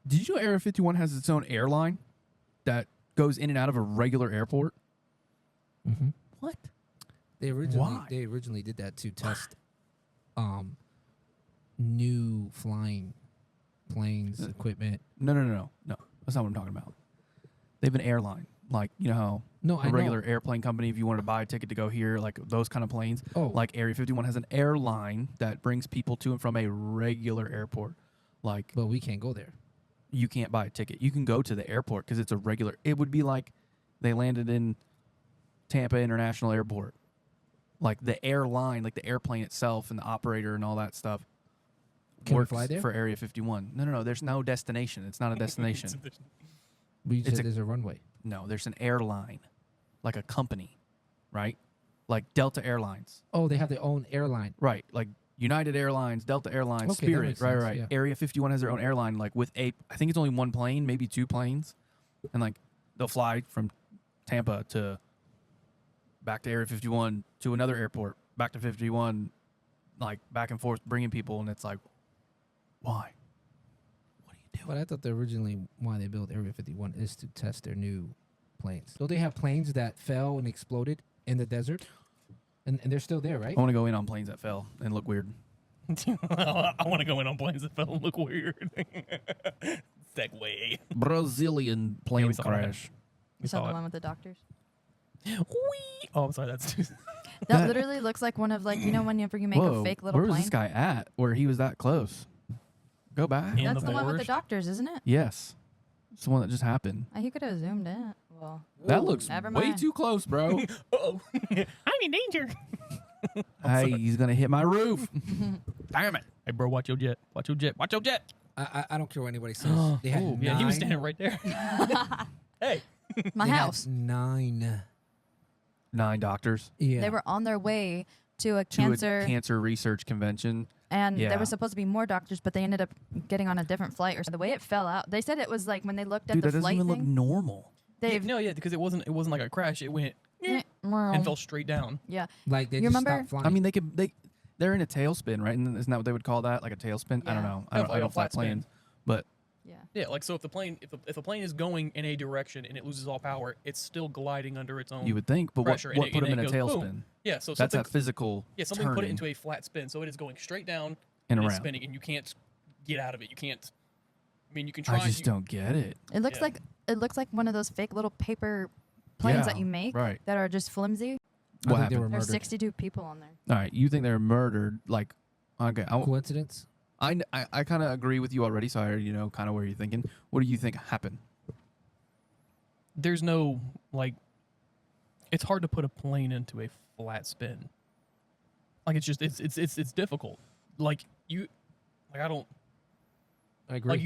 B: Did you know Area 51 has its own airline that goes in and out of a regular airport?
C: Mm-hmm.
B: What?
C: They originally did that to test new flying planes, equipment.
B: No. That's not what I'm talking about. They have an airline. Like, you know how
C: I
B: a
C: know.
B: regular airplane company, if you wanted to buy a ticket to go here, like those kind of planes.
C: Oh.
B: Like Area 51 has an airline that brings people to and from a regular airport. Like,
C: But we can't go there.
B: you can't buy a ticket. You can go to the airport because it's a regular. It would be like they landed in Tampa International Airport. Like the airline, like the airplane itself and the operator and all that stuff
C: Can we
B: works
C: fly there?
B: for Area 51. No. There's no destination. It's not a destination.
C: But you
B: It's
C: said there's a runway.
B: No, there's an airline, like a company, right? Like Delta Airlines.
C: Oh, they have their own airline.
B: Right. Like United Airlines, Delta Airlines,
C: Okay, that
B: Spirit.
C: makes
B: Right,
C: sense,
B: right.
C: yeah.
B: Area 51 has their own airline, like with I think it's only one plane, maybe two planes. And like they'll fly from Tampa to back to Area 51 to another airport, back to 51, like back and forth, bringing people. And it's like, why? What are you doing?
C: But I thought that originally why they built Area 51 is to test their new planes. So they have planes that fell and exploded in the desert, and they're still there, right?
B: I want to go in on planes that fell and look weird.
D: I want to go in on planes that fell and look weird. Segway.
B: Brazilian plane
D: saw that.
B: crash.
A: You saw
D: saw
A: the
D: it.
A: one with the doctors?
D: Whee! Oh, I'm sorry. That's too.
A: That literally looks like one of, like, you know, whenever you make
B: Whoa,
A: a fake little
B: where was
A: plane?
B: this guy at where he was that close? Go back.
D: In
A: That's
D: the
A: the one with the
D: borscht?
A: doctors, isn't it?
B: Yes. It's the one that just happened.
A: He could have zoomed in. Well,
B: That looks
A: never
B: way
A: mind.
B: too close, bro.
D: Uh-oh. I'm in danger.
B: Hey, he's going to hit my roof. Damn it.
D: Hey, bro, watch your jet. Watch your jet. Watch your jet.
C: I don't care what anybody says. They had
B: Oh,
D: Yeah, he was
C: nine-
D: standing right there. Hey.
A: my
C: they had
A: house.
C: 9.
B: 9 doctors
C: Yeah.
A: They were on their way to a
B: to
A: cancer,
B: a cancer research convention.
A: and
B: Yeah.
A: there were supposed to be more doctors, but they ended up getting on a different flight. Or the way it fell out, they said it was like when they looked at
B: Dude,
A: the
B: that doesn't
A: flight
B: even look
A: thing.
B: normal.
A: They've
D: Yeah, because it wasn't like a crash. It went and fell straight down.
A: yeah.
C: Like they
A: You
C: just
A: remember-
C: stopped flying.
B: I mean, they're in a tailspin, right? And isn't that what they would call that? Like a tailspin? I don't
A: Yeah.
B: know.
D: Yeah,
B: I don't fly
D: flat spin.
B: planes. But
A: Yeah.
D: Yeah, like so if the plane if a plane is going in a direction and it loses all power, it's still gliding under its own
B: you would think. But what
D: pressure. and
B: put
D: it
B: them in a
D: goes
B: tailspin?
D: boom. Yeah, so
B: That's
D: something
B: that physical
D: something put it
B: turning
D: into a flat spin, so it is going straight down
B: and
D: it's
B: around.
D: spinning, and you can't get out of it. You can't. I mean, you can try.
B: I just don't get it.
A: It looks
D: Yeah.
A: like one of those fake little paper planes that
B: Yeah,
A: you make
B: right.
A: that are just flimsy.
C: I
B: What
C: think they were
B: happened?
A: There's
C: murdered.
A: 62 people on there.
B: All right, you think they're murdered? Like, okay,
C: Coincidence?
B: I kind of agree with you already, so I already know kind of where you're thinking. What do you think happened?
D: There's no like. It's hard to put a plane into a flat spin. Like it's just it's difficult. Like I don't.
C: I agree.
D: Like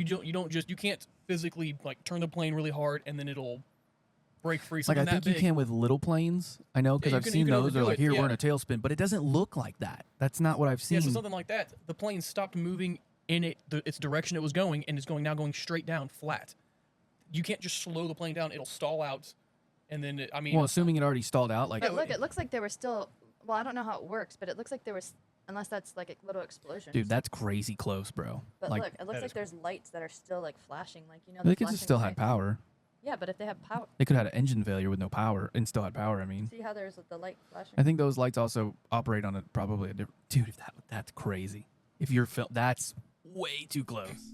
D: you can't physically like turn the plane really hard and then it'll break free.
B: Like,
D: Something
B: I think
D: that
B: you
D: big.
B: can with little planes. I know because
D: Yeah, you
B: I've
D: can-
B: seen
D: you can
B: those. They're
D: overdo
B: like,
D: it,
B: here, we're
D: yeah.
B: in a tailspin, but it doesn't look like that. That's not what I've seen.
D: Yeah, so something like that. The plane stopped moving in its direction it was going, and is going straight down flat. You can't just slow the plane down; it'll stall out, and then I mean,
B: Well, assuming it already stalled out, like
A: But look, it looks like there were still. Well, I don't know how it works, but it looks like there was, unless that's like a little explosion.
B: dude, that's crazy close, bro.
A: But
B: Like,
A: look, it looks
D: that
A: like
D: is
A: there's lights that are still like flashing, like you know.
B: they
A: the
B: could just
A: flashing
B: still have
A: lights.
B: power.
A: Yeah, but if they have power,
B: They could have had an engine failure with no power and still had power. I mean,
A: see how there's the light flashing.
B: I think those lights also operate on probably a different. Dude, if that's crazy. If you're that's way too close.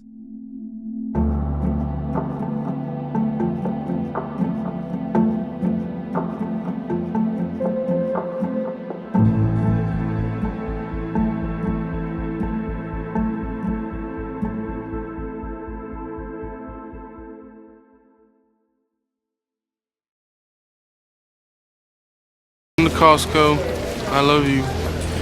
E: Welcome to Costco. I love you.